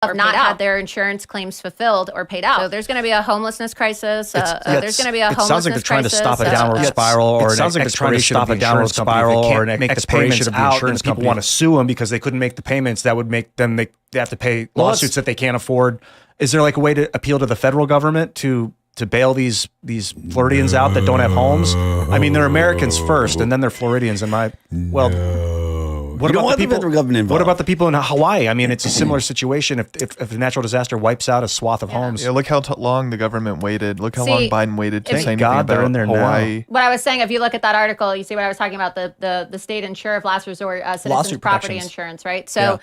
have not had their insurance claims fulfilled or paid out. So there's going to be a homelessness crisis. There's going to be a homelessness crisis. It sounds like they're trying to stop a downward spiral, or an expiration of the insurance spiral, or an expiration of the insurance company. People want to sue them because they couldn't make the payments. That would make them they have to pay lawsuits that they can't afford. Is there like a way to appeal to the federal government to bail these Floridians out that don't have homes? I mean, they're Americans first, and then they're Floridians. What about the federal government involved? What about the people in Hawaii? I mean, it's a similar situation. If a natural disaster wipes out a swath of homes. Yeah, look how long the government waited. Look how long Biden waited to say anything about in there Hawaii. Now. What I was saying, if you look at that article, you see what I was talking about, the state insurer of last resort, citizens property insurance, right? So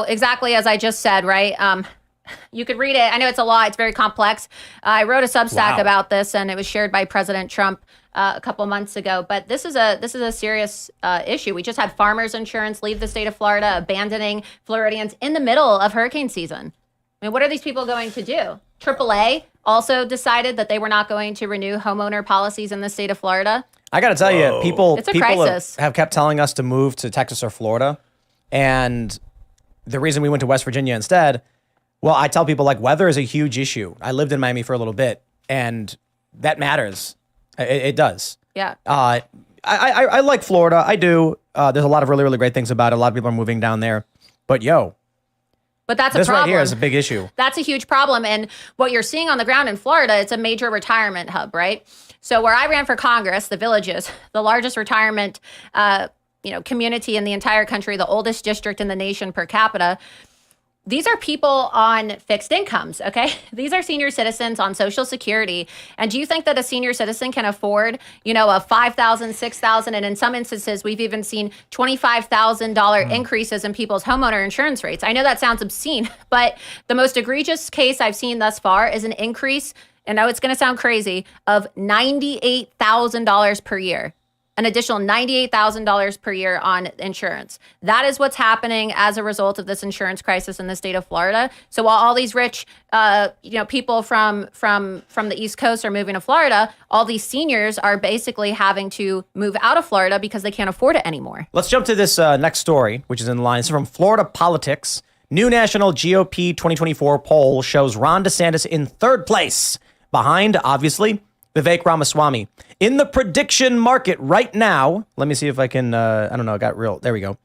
exactly as I just said, right? You could read it. I know it's a law. It's very complex. I wrote a Substack about this, and it was shared by President Trump a couple months ago. But this is a serious issue. We just had farmers insurance leave the state of Florida, abandoning Floridians in the middle of hurricane season. I mean, what are these people going to do? AAA also decided that they were not going to renew homeowner policies in the state of Florida. I got to tell you, people crisis. have kept telling us to move to Texas or Florida. And the reason we went to West Virginia instead, well, I tell people, like, weather is a huge issue. I lived in Miami for a little bit, and that matters. It does. Yeah. I like Florida. I do. There's a lot of really, really great things about it. A lot of people are moving down there. But that's a this problem. Right here is a big issue. That's a huge problem. And what you're seeing on the ground in Florida, it's a major retirement hub, right? So where I ran for Congress, the Villages, the largest retirement community in the entire country, the oldest district in the nation per capita. These are people on fixed incomes, okay? These are senior citizens on Social Security. And do you think that a senior citizen can afford, a $5,000, $6,000, and in some instances, we've even seen $25,000 increases in people's homeowner insurance rates? I know that sounds obscene, but the most egregious case I've seen thus far is an increase, and I know it's going to sound crazy, of $98,000 per year. An additional $98,000 per year on insurance. That is what's happening as a result of this insurance crisis in the state of Florida. So while all these rich, people from the East Coast are moving to Florida, all these seniors are basically having to move out of Florida because they can't afford it anymore. Let's jump to this next story, which is in line. It's from Florida Politics. New national GOP 2024 poll shows Ron DeSantis in third place, behind, obviously, Vivek Ramaswamy. In the prediction market right now, let me see if I can, there we go.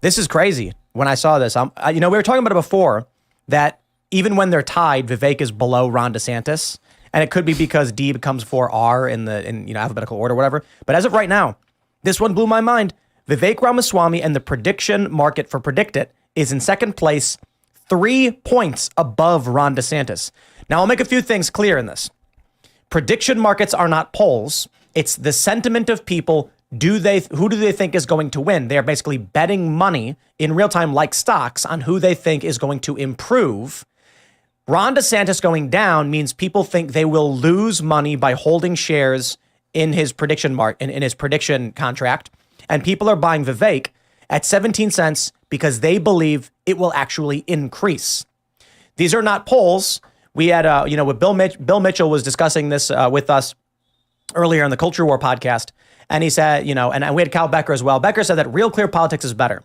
This is crazy. When I saw this, we were talking about it before, that even when they're tied, Vivek is below Ron DeSantis. And it could be because D becomes before R in alphabetical order, whatever. But as of right now, this one blew my mind. Vivek Ramaswamy and the prediction market for Predict It is in second place, 3 points above Ron DeSantis. Now, I'll make a few things clear in this. Prediction markets are not polls. It's the sentiment of people. Who do they think is going to win? They are basically betting money in real time, like stocks, on who they think is going to improve. Ron DeSantis going down means people think they will lose money by holding shares in his prediction in his prediction contract. And people are buying Vivek at 17 cents because they believe it will actually increase. These are not polls. We had, with Bill Mitchell was discussing this with us earlier in the Culture War podcast. And he said, and we had Cal Becker as well. Becker said that Real Clear Politics is better.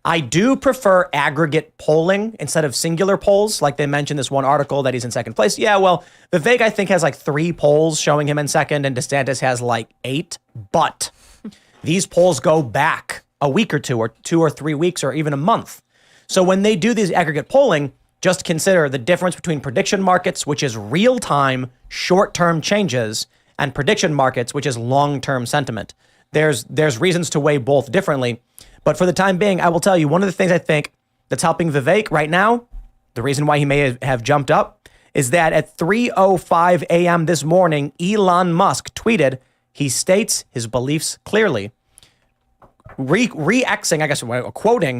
I do prefer aggregate polling instead of singular polls. Like they mentioned this one article that he's in second place. Yeah, well, Vivek, I think, has like 3 polls showing him in second, and DeSantis has like 8. But these polls go back a week or 2 or 3 weeks or even a month. So when they do these aggregate polling, just consider the difference between prediction markets, which is real-time, short-term changes, and prediction markets, which is long-term sentiment. There's reasons to weigh both differently. But for the time being, I will tell you, one of the things I think that's helping Vivek right now, the reason why he may have jumped up, is that at 3:05 a.m. this morning, Elon Musk tweeted, he states his beliefs clearly. Quoting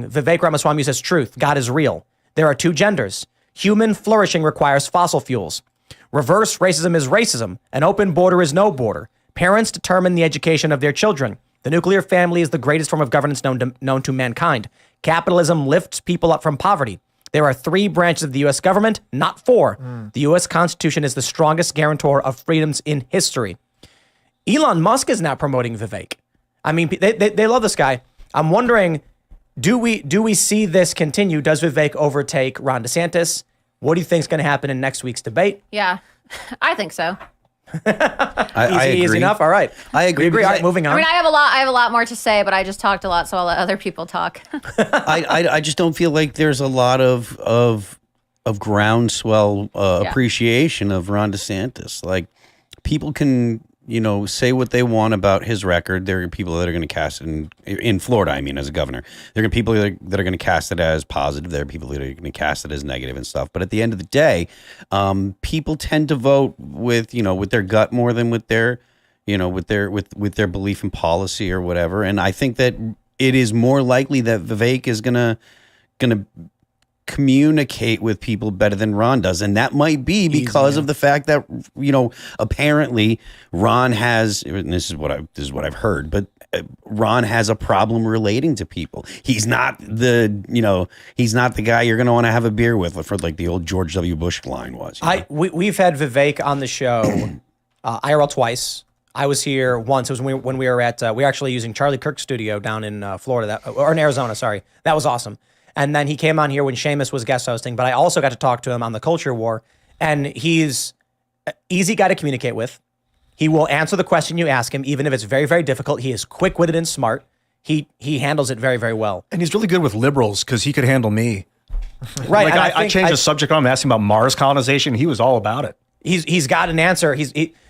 Vivek Ramaswamy says, truth, God is real. There are 2 genders. Human flourishing requires fossil fuels. Reverse racism is racism. An open border is no border. Parents determine the education of their children. The nuclear family is the greatest form of governance known to mankind. Capitalism lifts people up from poverty. There are 3 branches of the U.S. government, not 4. The U.S. Constitution is the strongest guarantor of freedoms in history. Elon Musk is now promoting Vivek. I mean, they love this guy. I'm wondering, Do we see this continue? Does Vivek overtake Ron DeSantis? What do you think is going to happen in next week's debate? Yeah, I think so. I agree. Easy enough. All right. I agree. All right, moving on. I mean, I have a lot more to say, but I just talked a lot, so I'll let other people talk. I just don't feel like there's a lot of groundswell appreciation of Ron DeSantis. Like, people can, say what they want about his record. There are people that are going to cast it in Florida, I mean, as a governor. There are people that are going to cast it as positive. There are people that are going to cast it as negative and stuff. But at the end of the day, people tend to vote with their gut more than with their, with their belief in policy or whatever. And I think that it is more likely that Vivek is going to communicate with people better than Ron does, and that might be because of the fact that apparently Ron has, and this is what I've heard, but Ron has a problem relating to people. He's not the guy you're going to want to have a beer with, for like the old George W. Bush line was. We've had Vivek on the show IRL twice. I was here once. It was when we were at we were actually using Charlie Kirk's studio down in Florida or in Arizona. Sorry, that was awesome. And then he came on here when Seamus was guest hosting, but I also got to talk to him on the culture war. And he's an easy guy to communicate with. He will answer the question you ask him, even if it's very, very difficult. He is quick-witted and smart. He handles it very, very well. And he's really good with liberals because he could handle me. Right. Like I changed the subject on him, asking about Mars colonization. He was all about it. He's got an answer.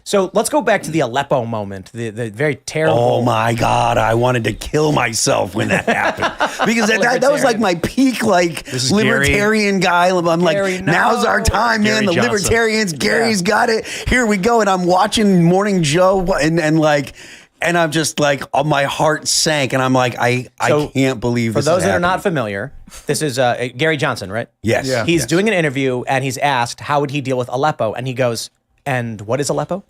So let's go back to the Aleppo moment, the very terrible. Oh my God, I wanted to kill myself when that happened. Because that was like my peak, libertarian guy. I'm like, Gary, now's our time, man. The Johnson. libertarians, Gary's got it. Here we go. And I'm watching Morning Joe and I'm just like, my heart sank. And I'm like, I can't believe this. For those is that are happening. not familiar, this is Gary Johnson, right? Yes. Yeah. He's doing an interview and he's asked, how would he deal with Aleppo? And he goes, and what is Aleppo?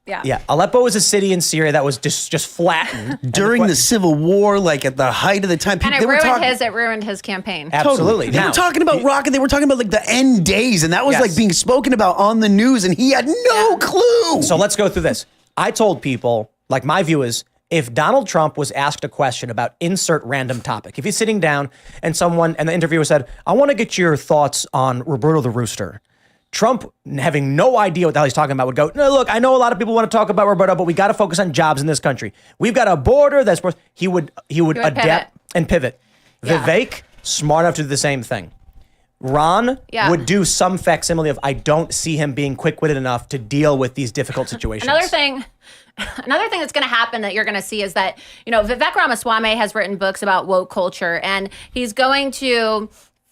Yeah. Yeah. Aleppo is a city in Syria that was just flattened. During the Civil War, like at the height of the time. And it ruined his campaign. Absolutely. They were talking about rocket. They were talking about like the end days. And that was like being spoken about on the news. And he had no clue. So let's go through this. I told people, like my view is, if Donald Trump was asked a question about insert random topic, if he's sitting down and the interviewer said, I want to get your thoughts on Roberto the Rooster. Trump, having no idea what the hell he's talking about, would go, no, look, I know a lot of people want to talk about Roberto, but we got to focus on jobs in this country. We've got a border that's... He would adapt and pivot. Yeah. Vivek, smart enough to do the same thing. Ron would do some facsimile of, I don't see him being quick-witted enough to deal with these difficult situations. Another thing that's going to happen that you're going to see is that, Vivek Ramaswamy has written books about woke culture, and he's going to...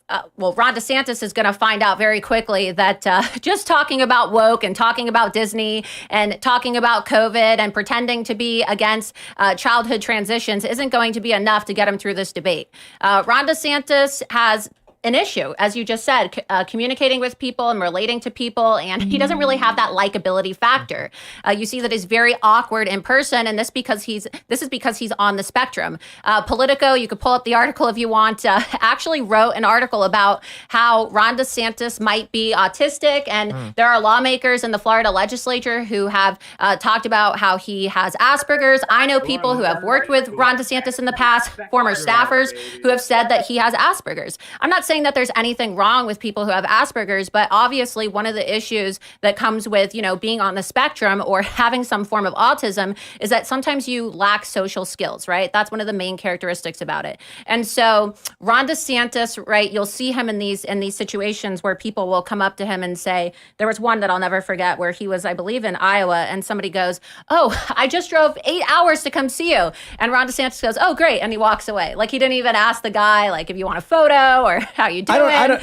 Ron DeSantis is going to find out very quickly that just talking about woke and talking about Disney and talking about COVID and pretending to be against childhood transitions isn't going to be enough to get him through this debate. Ron DeSantis has an issue, as you just said, communicating with people and relating to people, and he doesn't really have that likability factor. You see that he's very awkward in person, and this is because he's on the spectrum. Politico, you could pull up the article if you want, actually wrote an article about how Ron DeSantis might be autistic, and there are lawmakers in the Florida legislature who have talked about how he has Asperger's. I know people who have worked with Ron DeSantis in the past, former staffers, who have said that he has Asperger's. I'm not saying that there's anything wrong with people who have Asperger's, but obviously one of the issues that comes with, being on the spectrum or having some form of autism is that sometimes you lack social skills, right? That's one of the main characteristics about it. And so Ron DeSantis, right, you'll see him in these situations where people will come up to him and say, there was one that I'll never forget where he was, I believe, in Iowa, and somebody goes, oh, I just drove 8 hours to come see you. And Ron DeSantis goes, oh, great. And he walks away. Like, he didn't even ask the guy, like, if you want a photo or how you doing.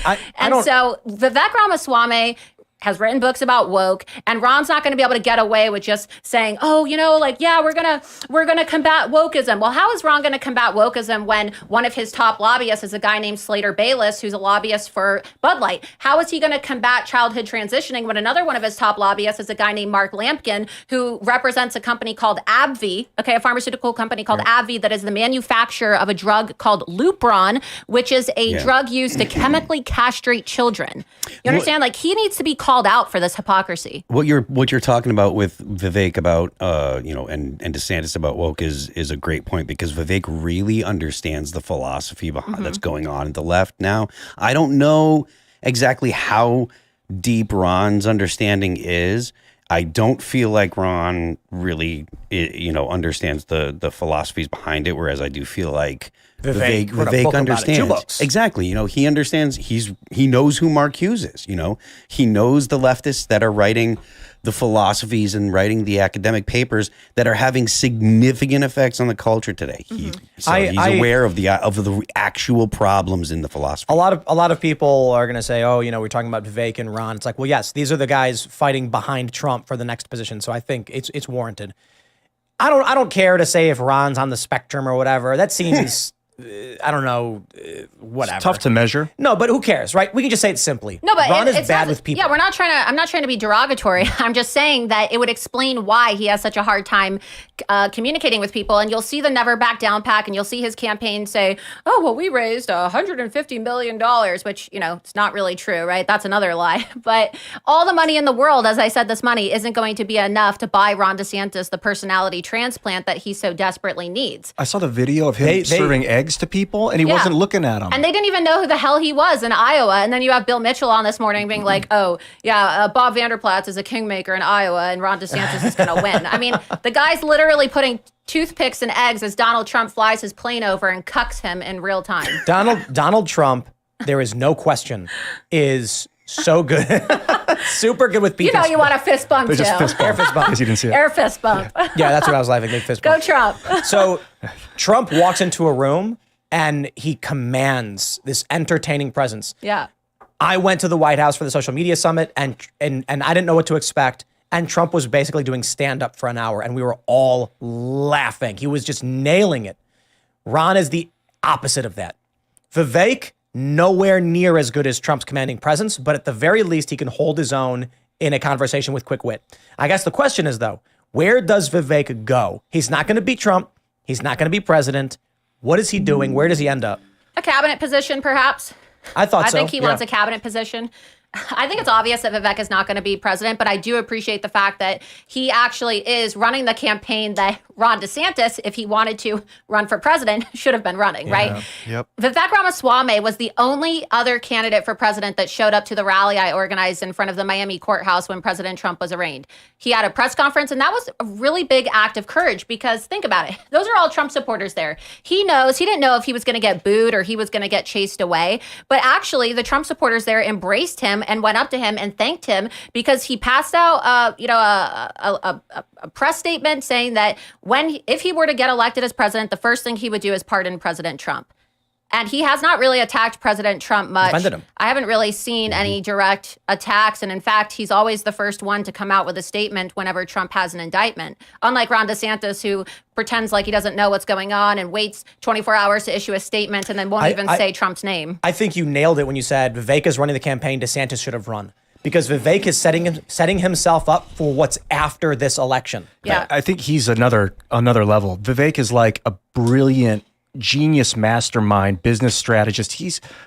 So Vivek Ramaswamy has written books about woke, and Ron's not going to be able to get away with just saying, oh, we're gonna combat wokeism. Well, how is Ron going to combat wokeism when one of his top lobbyists is a guy named Slater Bayless, who's a lobbyist for Bud Light? How is he going to combat childhood transitioning when another one of his top lobbyists is a guy named Mark Lampkin, who represents a company called AbbVie, a pharmaceutical company called AbbVie that is the manufacturer of a drug called Loomer, which is a drug used to chemically castrate children. You understand? Like, he needs to be called called out for this hypocrisy. What you're talking about with Vivek about and DeSantis about woke is a great point, because Vivek really understands the philosophy behind that's going on at the left now. I don't know exactly how deep Ron's understanding is. I don't feel like Ron really, understands the philosophies behind it, whereas I do feel like Vivek understands. Exactly. He understands. He knows who Mark Hughes is. He knows the leftists that are writing the philosophies and writing the academic papers that are having significant effects on the culture today. He's aware of the actual problems in the philosophy. A lot of people are going to say, oh, we're talking about Vivek and Ron. It's like, well, yes, these are the guys fighting behind Trump for the next position. So I think it's warranted. I don't care to say if Ron's on the spectrum or whatever. That seems I don't know, whatever. It's tough to measure. No, but who cares, right? We can just say it simply. No, but Ron is bad with people. Yeah, I'm not trying to be derogatory. I'm just saying that it would explain why he has such a hard time communicating with people. And you'll see the Never Back Down pack, and you'll see his campaign say, oh, well, we raised $150 million, which, it's not really true, right? That's another lie. But all the money in the world, as I said, this money isn't going to be enough to buy Ron DeSantis the personality transplant that he so desperately needs. I saw the video of him serving eggs to people, and he wasn't looking at them. And they didn't even know who the hell he was in Iowa. And then you have Bill Mitchell on this morning being like, oh, yeah, Bob Vanderplaats is a kingmaker in Iowa, and Ron DeSantis is going to win. I mean, the guy's literally putting toothpicks and eggs as Donald Trump flies his plane over and cucks him in real time. Donald Trump, there is no question, is so good. Super good with people. You want a fist bump, too. Just fist bump. Air fist bump. Because you didn't see it. Air fist bump. Yeah, that's what I was laughing. Big fist bump. Go Trump. So Trump walks into a room and he commands this entertaining presence. Yeah. I went to the White House for the social media summit, and I didn't know what to expect. And Trump was basically doing stand-up for an hour, and we were all laughing. He was just nailing it. Ron is the opposite of that. Vivek, nowhere near as good as Trump's commanding presence, but at the very least, he can hold his own in a conversation with quick wit. I guess the question is, though, where does Vivek go? He's not going to beat Trump. He's not going to be president. What is he doing? Where does he end up? A cabinet position, perhaps. I thought so. I think he wants a cabinet position. I think it's obvious that Vivek is not going to be president, but I do appreciate the fact that he actually is running the campaign that Ron DeSantis, if he wanted to run for president, should have been running, right? Yep. Vivek Ramaswamy was the only other candidate for president that showed up to the rally I organized in front of the Miami courthouse when President Trump was arraigned. He had a press conference, and that was a really big act of courage, because think about it. Those are all Trump supporters there. He didn't know if he was going to get booed or he was going to get chased away, but actually the Trump supporters there embraced him and went up to him and thanked him, because he passed out, a press statement saying that if he were to get elected as president, the first thing he would do is pardon President Trump. And he has not really attacked President Trump much. Defended him. I haven't really seen any direct attacks. And in fact, he's always the first one to come out with a statement whenever Trump has an indictment. Unlike Ron DeSantis, who pretends like he doesn't know what's going on and waits 24 hours to issue a statement and then won't even say Trump's name. I think you nailed it when you said Vivek is running the campaign DeSantis should have run. Because Vivek is setting himself up for what's after this election. Yeah. I think he's another level. Vivek is like a brilliant, genius mastermind, business strategist.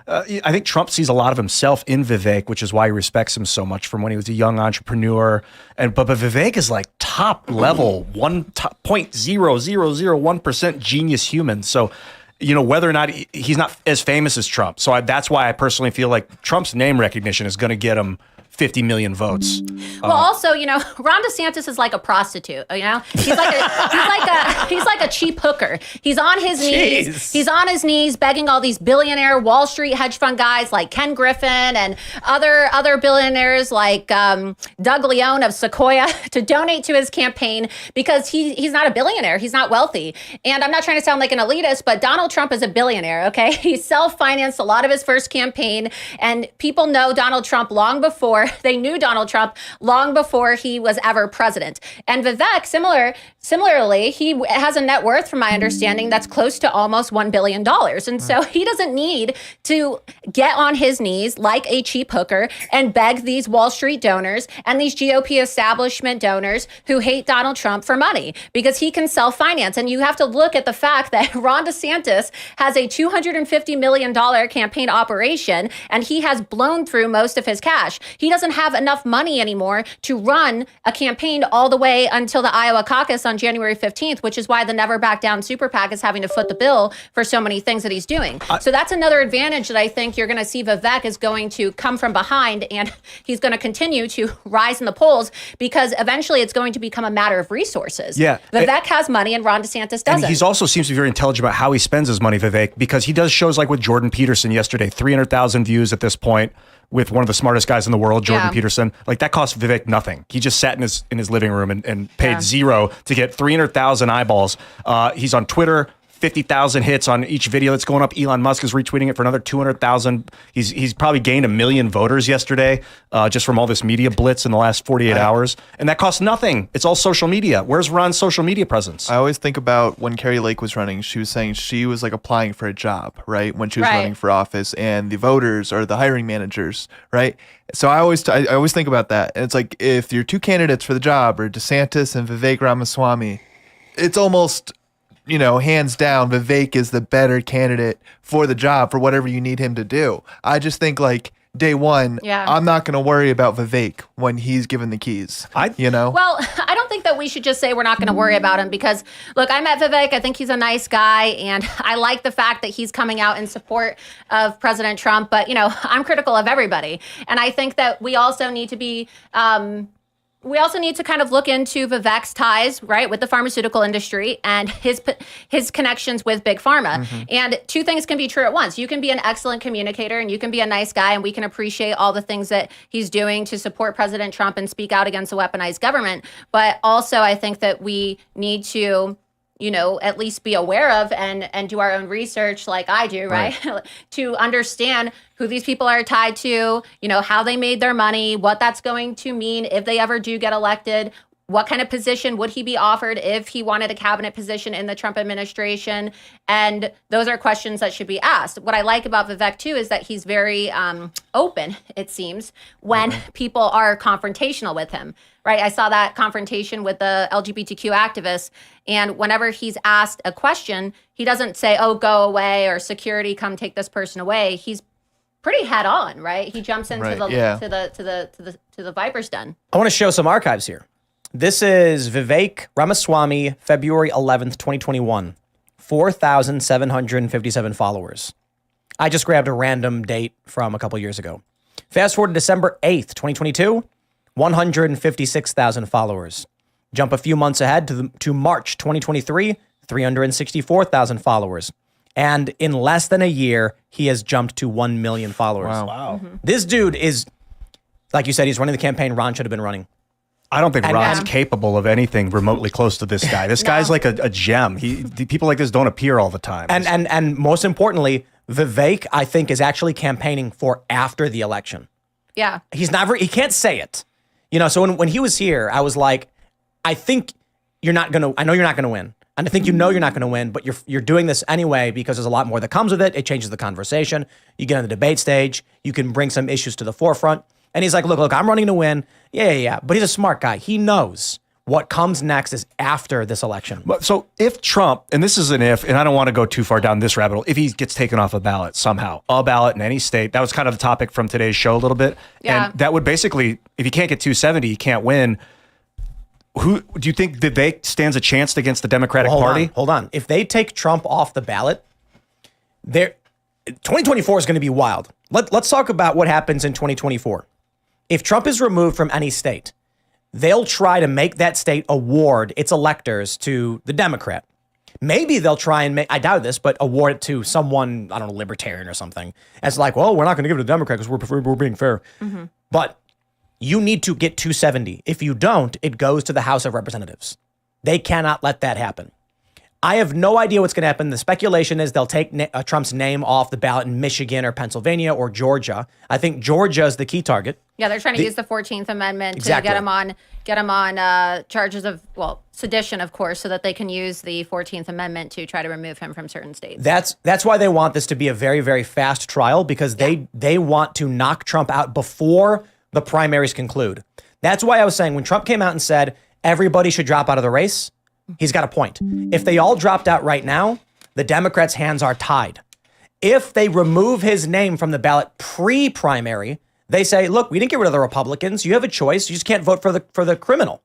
I think Trump sees a lot of himself in Vivek, which is why he respects him so much from when he was a young entrepreneur. But Vivek is like top level, 0.0001% genius human. So, whether or not he's not as famous as Trump. So that's why I personally feel like Trump's name recognition is going to get him 50 million votes. Well, also, Ron DeSantis is like a prostitute. He's like a cheap hooker. He's on his knees. He's on his knees begging all these billionaire Wall Street hedge fund guys like Ken Griffin and other billionaires like Doug Leone of Sequoia to donate to his campaign, because he's not a billionaire. He's not wealthy. And I'm not trying to sound like an elitist, but Donald Trump is a billionaire. Okay, he self-financed a lot of his first campaign, and people know Donald Trump long before. They knew Donald Trump long before he was ever president. And Vivek, similarly, he has a net worth, from my understanding, that's close to almost $1 billion. And so he doesn't need to get on his knees like a cheap hooker and beg these Wall Street donors and these GOP establishment donors who hate Donald Trump for money, because he can self-finance. And you have to look at the fact that Ron DeSantis has a $250 million campaign operation, and he has blown through most of his cash. He doesn't have enough money anymore to run a campaign all the way until the Iowa caucus on January 15th, which is why the Never Back Down super PAC is having to foot the bill for so many things that he's doing. So that's another advantage that I think you're going to see Vivek is going to come from behind, and he's going to continue to rise in the polls because eventually it's going to become a matter of resources. Yeah. Vivek has money and Ron DeSantis doesn't. And he also seems to be very intelligent about how he spends his money, Vivek, because he does shows like with Jordan Peterson yesterday, 300,000 views at this point with one of the smartest guys in the world, Jordan Peterson. Like that cost Vivek nothing. He just sat in his living room and paid zero to get 300,000 eyeballs. He's on Twitter. 50,000 hits on each video that's going up. Elon Musk is retweeting it for another 200,000. He's probably gained 1 million voters yesterday just from all this media blitz in the last 48 hours. And that costs nothing. It's all social media. Where's Ron's social media presence? I always think about when Carrie Lake was running, she was saying she was like applying for a job, right? When she was running for office, and the voters are the hiring managers, right? So I always think about that. And it's like, if your two candidates for the job are DeSantis and Vivek Ramaswamy, it's almost, hands down, Vivek is the better candidate for the job for whatever you need him to do. I just think like day one, I'm not going to worry about Vivek when he's given the keys. Well, I don't think that we should just say we're not going to worry about him because, look, I met Vivek. I think he's a nice guy, and I like the fact that he's coming out in support of President Trump. But, I'm critical of everybody. And I think that we also need to be... we also need to kind of look into Vivek's ties, right, with the pharmaceutical industry and his connections with Big Pharma. And two things can be true at once. You can be an excellent communicator and you can be a nice guy, and we can appreciate all the things that he's doing to support President Trump and speak out against a weaponized government. But also, I think that we need to at least be aware of and do our own research like I do, right? To understand who these people are tied to, how they made their money, what that's going to mean if they ever do get elected. What kind of position would he be offered if he wanted a cabinet position in the Trump administration? And those are questions that should be asked. What I like about Vivek, too, is that he's very open, it seems, when people are confrontational with him, right? I saw that confrontation with the LGBTQ activists. And whenever he's asked a question, he doesn't say, oh, go away, or security, come take this person away. He's pretty head on, right? He jumps into the viper's den. I want to show some archives here. This is Vivek Ramaswamy, February 11th, 2021. 4,757 followers. I just grabbed a random date from a couple years ago. Fast forward to December 8th, 2022, 156,000 followers. Jump a few months ahead to March 2023, 364,000 followers. And in less than a year, he has jumped to 1 million followers. Wow. This dude is, like you said, he's running the campaign Ron should have been running. I don't think Ron's capable of anything remotely close to this guy. This guy's like a gem. People like this don't appear all the time. And most importantly, Vivek, I think, is actually campaigning for after the election. Yeah. He can't say it. So when he was here, I was like, I think I know you're not going to win. And I think you're not going to win, but you're doing this anyway because there's a lot more that comes with it. It changes the conversation. You get on the debate stage. You can bring some issues to the forefront. And he's like, look, I'm running to win. Yeah. But he's a smart guy. He knows what comes next is after this election. So if Trump, and this is an if, and I don't want to go too far down this rabbit hole, if he gets taken off a ballot somehow, a ballot in any state, that was kind of the topic from today's show a little bit. Yeah. And that would basically, if he can't get 270, he can't win. Who do you think Vivek stands a chance against the Democratic Party? Hold on. If they take Trump off the ballot, 2024 is going to be wild. Let's talk about what happens in 2024. If Trump is removed from any state, they'll try to make that state award its electors to the Democrat. Maybe they'll try and I doubt this, but award it to someone, I don't know, libertarian or something. As like, well, we're not going to give it to the Democrat because we're being fair. But you need to get 270. If you don't, it goes to the House of Representatives. They cannot let that happen. I have no idea what's going to happen. The speculation is they'll take Trump's name off the ballot in Michigan or Pennsylvania or Georgia. I think Georgia is the key target. Yeah, they're trying to use the 14th Amendment to get him on charges of, sedition, of course, so that they can use the 14th Amendment to try to remove him from certain states. That's why they want this to be a very, very fast trial, because they want to knock Trump out before the primaries conclude. That's why I was saying when Trump came out and said everybody should drop out of the race, he's got a point. If they all dropped out right now, the Democrats' hands are tied. If they remove his name from the ballot pre-primary, They say, look, we didn't get rid of the Republicans. You have a choice. You just can't vote for the criminal.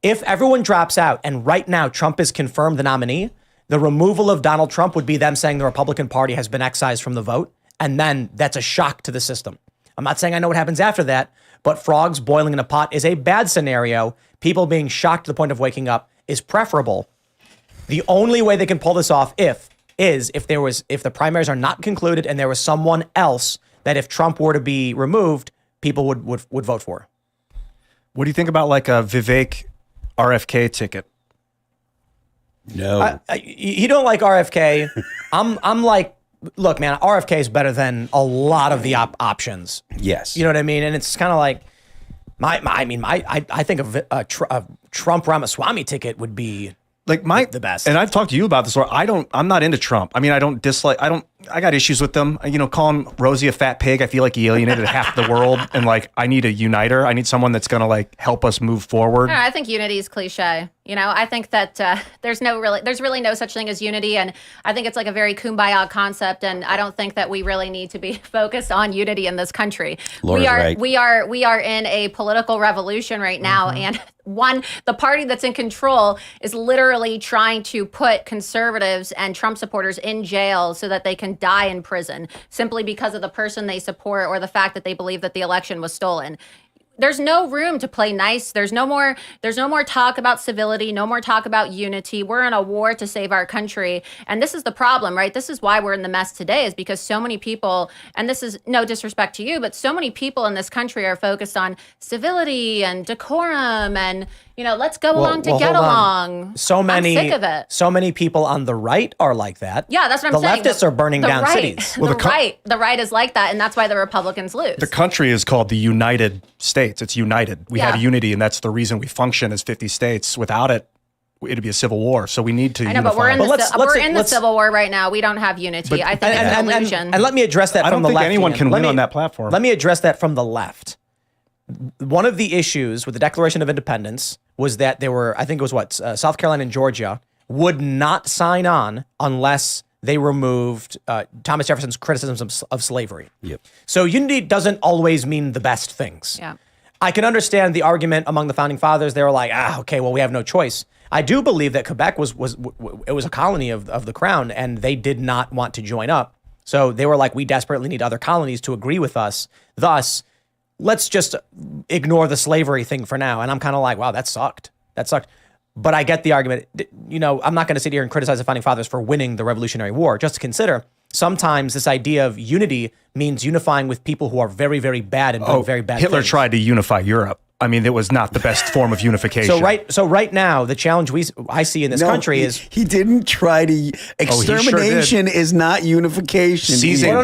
If everyone drops out and right now Trump is confirmed the nominee, the removal of Donald Trump would be them saying the Republican Party has been excised from the vote. And then that's a shock to the system. I'm not saying I know what happens after that, but frogs boiling in a pot is a bad scenario. People being shocked to the point of waking up is preferable. The only way they can pull this off if the primaries are not concluded and there was someone else that if Trump were to be removed, people would vote for. What do you think about like a Vivek RFK ticket? No. You don't like RFK. I'm like, look, man, RFK is better than a lot of the options. Yes. You know what I mean? And it's kind of like, I think a Trump Ramaswamy ticket would be like the best. And I've talked to you about this, or I'm not into Trump. I mean, I got issues with them. You know, calling Rosie a fat pig, I feel like he alienated half the world. And like, I need a uniter. I need someone that's going to like help us move forward. I think unity is cliche. You know, I think that there's really no such thing as unity. And I think it's like a very kumbaya concept. And I don't think that we really need to be focused on unity in this country. Laura's right. We are in a political revolution right now. And the party that's in control is literally trying to put conservatives and Trump supporters in jail so that they can die in prison simply because of the person they support or the fact that they believe that the election was stolen. There's no room to play nice. There's no more talk about civility, no more talk about unity. We're in a war to save our country. And this is the problem, right? This is why we're in the mess today, is because so many people, and this is no disrespect to you, but so many people in this country are focused on civility and decorum and, you know, let's go along to get along. I'm sick of it. So many people on the right are like that. Yeah, that's what I'm saying. The leftists are burning down cities. Well, the right is like that, and that's why the Republicans lose. The country is called the United States. It's united. We have unity, and that's the reason we function as 50 states. Without it, it'd be a civil war. So we need to unify. But we're in the civil war right now. We don't have unity. I think it's an illusion. And let me address that from the left. I don't think anyone can win on that platform. Let me address that from the left. One of the issues with the Declaration of Independence was that there were, I think it was South Carolina and Georgia would not sign on unless they removed Thomas Jefferson's criticisms of slavery. Yep. So unity doesn't always mean the best things. Yeah. I can understand the argument among the founding fathers. They were like, okay, well, we have no choice. I do believe that Quebec was a colony of the crown, and they did not want to join up. So they were like, we desperately need other colonies to agree with us. Thus, let's just ignore the slavery thing for now. And I'm kind of like, wow, that sucked. But I get the argument. You know, I'm not going to sit here and criticize the founding fathers for winning the Revolutionary War. Just to consider, sometimes this idea of unity means unifying with people who are very, very bad and doing very bad Hitler things. tried to unify Europe. I mean, it was not the best form of unification. So right now, the challenge I see in this country is he didn't try to. Extermination is not unification. Seizing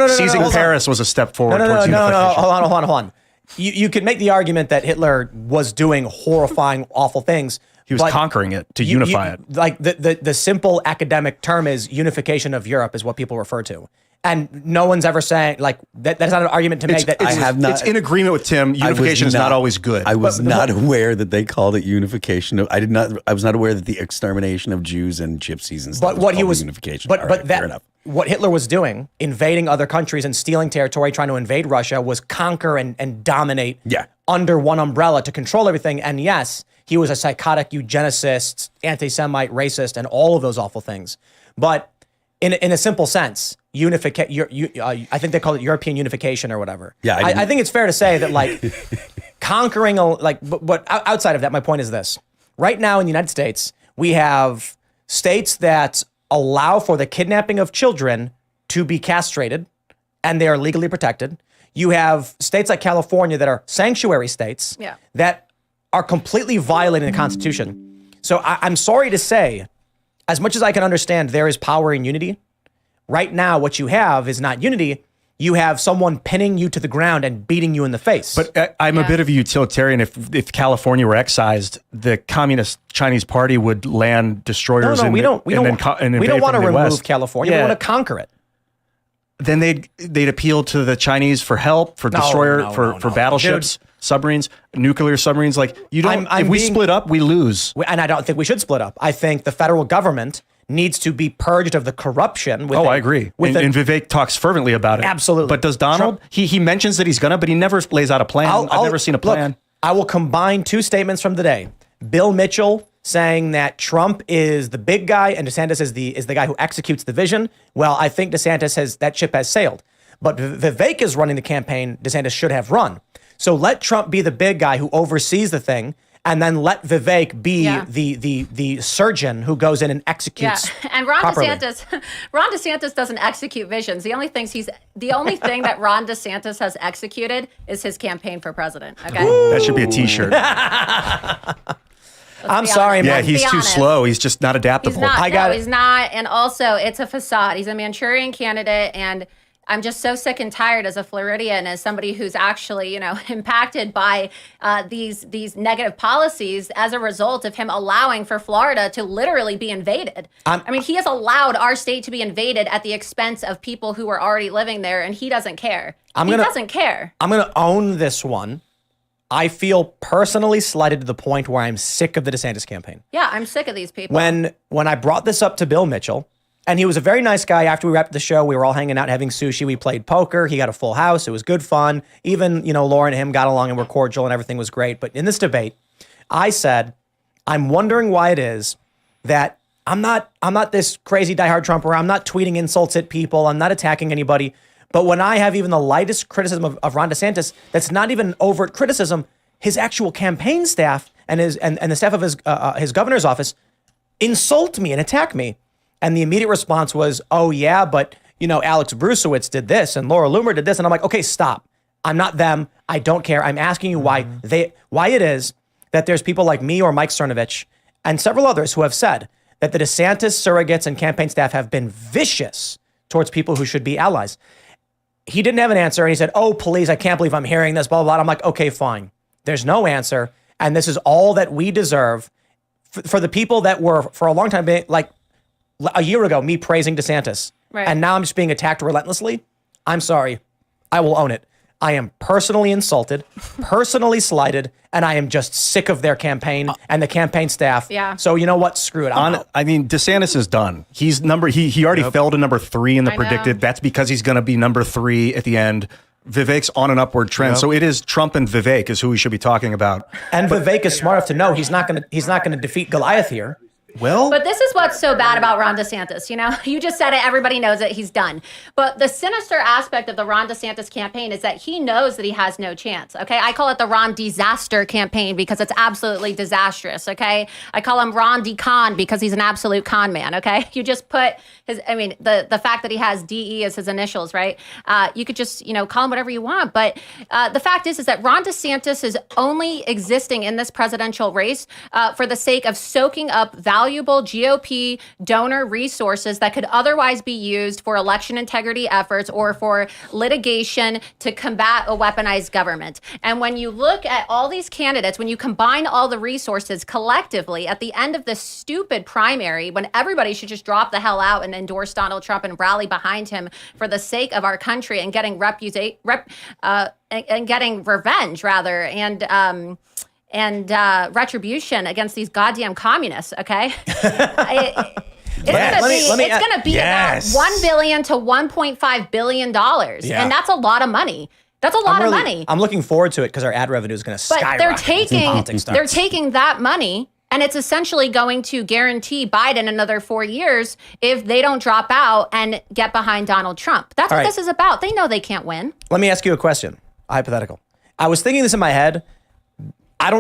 Paris was a step forward towards unification. No. Hold on. You could make the argument that Hitler was doing horrifying, awful things. He was conquering it to unify it. Like the simple academic term is unification of Europe is what people refer to. And no one's ever saying like that's not an argument to make. It's in agreement with Tim. Unification is not always good. I was not aware that they called it unification. I was not aware that the extermination of Jews and gypsies and stuff. But what he was unification. Fair enough. What Hitler was doing, invading other countries and stealing territory, trying to invade Russia, was conquer and dominate under one umbrella to control everything. And yes, he was a psychotic eugenicist, anti-Semite, racist, and all of those awful things. But in a simple sense, I think they call it European unification or whatever. Yeah, I think it's fair to say that like conquering, but outside of that, my point is this. Right now in the United States, we have states that allow for the kidnapping of children to be castrated, and they are legally protected. You have states like California that are sanctuary states that are completely violating the Constitution. So I'm sorry to say, as much as I can understand there is power in unity, right now what you have is not unity. You have someone pinning you to the ground and beating you in the face. But I'm a bit of a utilitarian. If California were excised, the Communist Chinese Party would land destroyers. We don't want to remove California. We want to conquer it. Then they'd appeal to the Chinese for help, for for battleships, submarines, nuclear submarines. Like you don't. If we split up, we lose. And I don't think we should split up. I think the federal government needs to be purged of the corruption. I agree. And Vivek talks fervently about it. Absolutely. But does Donald? He mentions that he's gonna, but he never lays out a plan. I've never seen a plan. Look, I will combine two statements from the day. Bill Mitchell saying that Trump is the big guy and DeSantis is the guy who executes the vision. Well, I think that ship has sailed. But Vivek is running the campaign DeSantis should have run. So let Trump be the big guy who oversees the thing, and then let Vivek be the surgeon who goes in and executes. Yeah, and Ron DeSantis doesn't execute visions. The only thing that Ron DeSantis has executed is his campaign for president. Okay, that should be a T-shirt. I'm sorry, man. Yeah, he's too slow. He's just not adaptable. He's not. And also, it's a facade. He's a Manchurian candidate, and I'm just so sick and tired as a Floridian, as somebody who's actually, impacted by these negative policies as a result of him allowing for Florida to literally be invaded. He has allowed our state to be invaded at the expense of people who are already living there, and he doesn't care. He doesn't care. I'm going to own this one. I feel personally slighted to the point where I'm sick of the DeSantis campaign. Yeah, I'm sick of these people. When I brought this up to Bill Mitchell, and he was a very nice guy. After we wrapped the show, we were all hanging out having sushi. We played poker. He got a full house. It was good fun. Even, Lauren and him got along and were cordial and everything was great. But in this debate, I said, I'm wondering why it is that I'm not this crazy diehard Trumper. I'm not tweeting insults at people. I'm not attacking anybody. But when I have even the lightest criticism of Ron DeSantis, that's not even overt criticism, his actual campaign staff and the staff of his governor's office insult me and attack me. And the immediate response was, oh, yeah, but, Alex Brusewitz did this and Laura Loomer did this. And I'm like, okay, stop. I'm not them. I don't care. I'm asking you why it is that there's people like me or Mike Cernovich and several others who have said that the DeSantis surrogates and campaign staff have been vicious towards people who should be allies. He didn't have an answer. And he said, oh, please, I can't believe I'm hearing this, blah, blah, blah. I'm like, okay, fine. There's no answer. And this is all that we deserve for the people that were for a long time being like, a year ago, me praising DeSantis, right. And now I'm just being attacked relentlessly. I'm sorry. I will own it. I am personally insulted, personally slighted, and I am just sick of their campaign and the campaign staff. Yeah. So you know what? Screw it. DeSantis is done. He's he already fell to number 3 in the predicted. That's because he's going to be number 3 at the end. Vivek's on an upward trend. Yep. So it is Trump and Vivek is who we should be talking about. And Vivek is smart enough to know he's not going to defeat Goliath here. Well, but this is what's so bad about Ron DeSantis. You just said it. Everybody knows it. He's done. But the sinister aspect of the Ron DeSantis campaign is that he knows that he has no chance. Okay. I call it the Ron disaster campaign because it's absolutely disastrous. Okay. I call him Ron D-Con because he's an absolute con man. Okay. You just put the fact that he has DE as his initials, right? You could just, call him whatever you want. But the fact is that Ron DeSantis is only existing in this presidential race for the sake of soaking up valuable GOP donor resources that could otherwise be used for election integrity efforts or for litigation to combat a weaponized government. And when you look at all these candidates, when you combine all the resources collectively at the end of this stupid primary, when everybody should just drop the hell out and endorse Donald Trump and rally behind him for the sake of our country and getting getting revenge rather and retribution against these goddamn communists, okay? It's going to be about $1 billion to $1.5 billion. Yeah. And that's a lot of money. That's a lot of money. I'm looking forward to it because our ad revenue is going to skyrocket. But they're taking that money, and it's essentially going to guarantee Biden another 4 years if they don't drop out and get behind Donald Trump. That's what this is about. They know they can't win. Let me ask you a question, hypothetical. I was thinking this in my head. I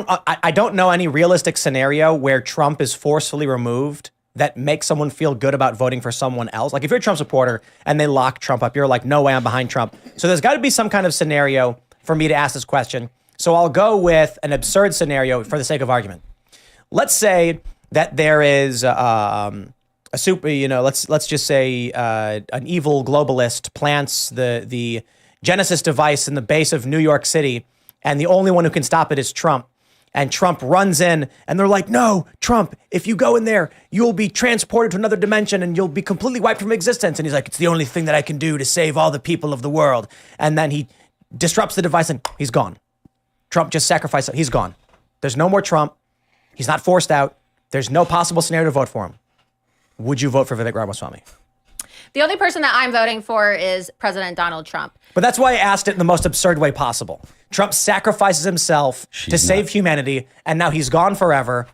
don't know any realistic scenario where Trump is forcefully removed that makes someone feel good about voting for someone else. Like if you're a Trump supporter and they lock Trump up, you're like, no way, I'm behind Trump. So there's got to be some kind of scenario for me to ask this question. So I'll go with an absurd scenario for the sake of argument. Let's say that there is a super, let's just say an evil globalist plants the Genesis device in the base of New York City, and the only one who can stop it is Trump. And Trump runs in, and they're like, no, Trump, if you go in there, you'll be transported to another dimension, and you'll be completely wiped from existence. And he's like, it's the only thing that I can do to save all the people of the world. And then he disrupts the device, and he's gone. Trump just sacrificed it. He's gone. There's no more Trump. He's not forced out. There's no possible scenario to vote for him. would you vote for Vivek Ramaswamy? The only person that I'm voting for is President Donald Trump. But that's why I asked it in the most absurd way possible. Trump sacrifices himself to save humanity, and now he's gone forever.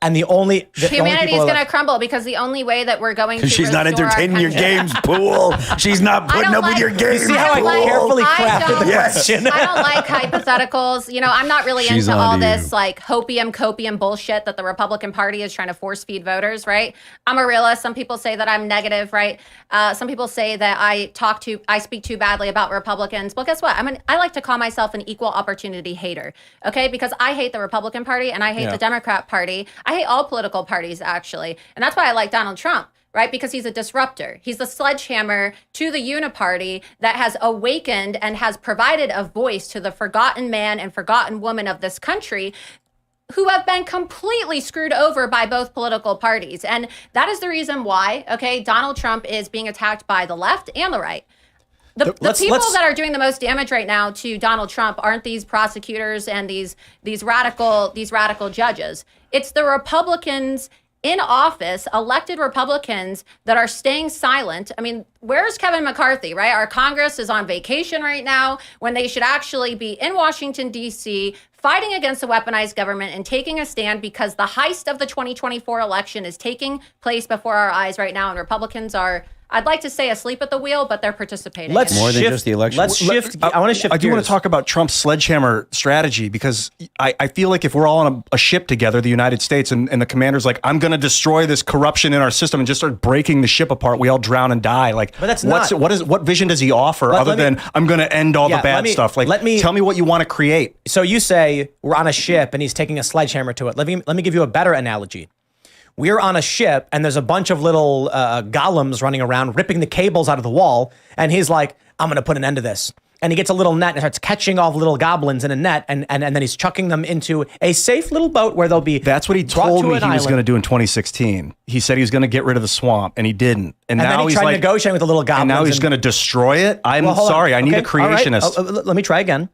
And humanity is going to crumble because the only way that we're going to she's not entertaining your games, Pool. She's not putting up with your games. You see how I carefully crafted the question? I don't like hypotheticals. I'm not really into all this like copium bullshit that the Republican Party is trying to force feed voters, right? I'm a realist. Some people say that I'm negative, right? Some people say that I speak too badly about Republicans. Well, guess what? I like to call myself an equal opportunity hater, okay? Because I hate the Republican Party and I hate the Democrat Party. I hate all political parties, actually. And that's why I like Donald Trump, right? Because he's a disruptor. He's the sledgehammer to the uniparty that has awakened and has provided a voice to the forgotten man and forgotten woman of this country who have been completely screwed over by both political parties. And that is the reason why, okay, Donald Trump is being attacked by the left and the right. The people that are doing the most damage right now to Donald Trump aren't these prosecutors and these radical judges. It's the Republicans in office, elected Republicans that are staying silent. I mean, where's Kevin McCarthy, right? Our Congress is on vacation right now when they should actually be in Washington, D.C., fighting against the weaponized government and taking a stand because the heist of the 2024 election is taking place before our eyes right now, and Republicans are, I'd like to say, asleep at the wheel, but they're participating. More than just the election. Let's shift. I want to shift. I do want to talk about Trump's sledgehammer strategy because I feel like if we're all on a ship together, the United States, and the commander's like, I'm going to destroy this corruption in our system and just start breaking the ship apart, we all drown and die. Like, but that's what vision does he offer other than I'm going to end all the bad stuff? Like, tell me what you want to create. So you say we're on a ship and he's taking a sledgehammer to it. Let me give you a better analogy. We're on a ship and there's a bunch of little golems running around ripping the cables out of the wall. And he's like, I'm going to put an end to this. And he gets a little net and starts catching all the little goblins in a net. And then he's chucking them into a safe little boat where they'll be. That's what he told me he was going to do in 2016. He said he was going to get rid of the swamp and he didn't. And now then he tried negotiating with the little goblins. And now he's going to destroy it. I'm sorry. I need a creationist. Right. Let me try again.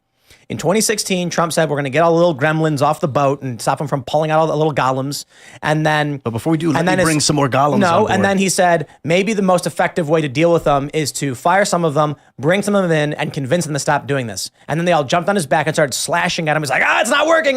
In 2016, Trump said, we're going to get all the little gremlins off the boat and stop them from pulling out all the little golems. And then... But before we do, let me bring some more golems on board. And then he said, maybe the most effective way to deal with them is to fire some of them, bring some of them in, and convince them to stop doing this. And then they all jumped on his back and started slashing at him. He's like, it's not working.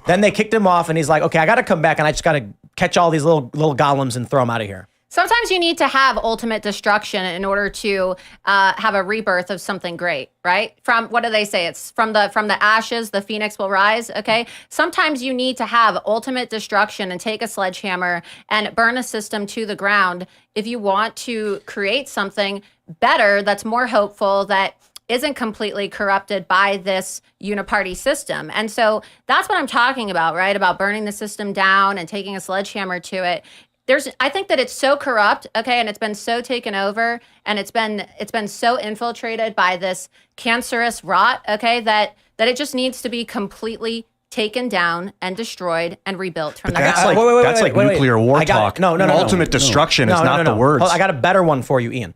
Then they kicked him off, and he's like, okay, I got to come back, and I just got to catch all these little golems and throw them out of here. Sometimes you need to have ultimate destruction in order to have a rebirth of something great, right? From, what do they say? It's from the ashes, the phoenix will rise, okay? Sometimes you need to have ultimate destruction and take a sledgehammer and burn a system to the ground if you want to create something better that's more hopeful, that isn't completely corrupted by this uniparty system. And so that's what I'm talking about, right? About burning the system down and taking a sledgehammer to it. I think that it's so corrupt, okay, and it's been so taken over, and it's been so infiltrated by this cancerous rot, okay, that it just needs to be completely taken down and destroyed and rebuilt from the ground. That's like nuclear war talk. No. Ultimate destruction is not the words. I got a better one for you, Ian.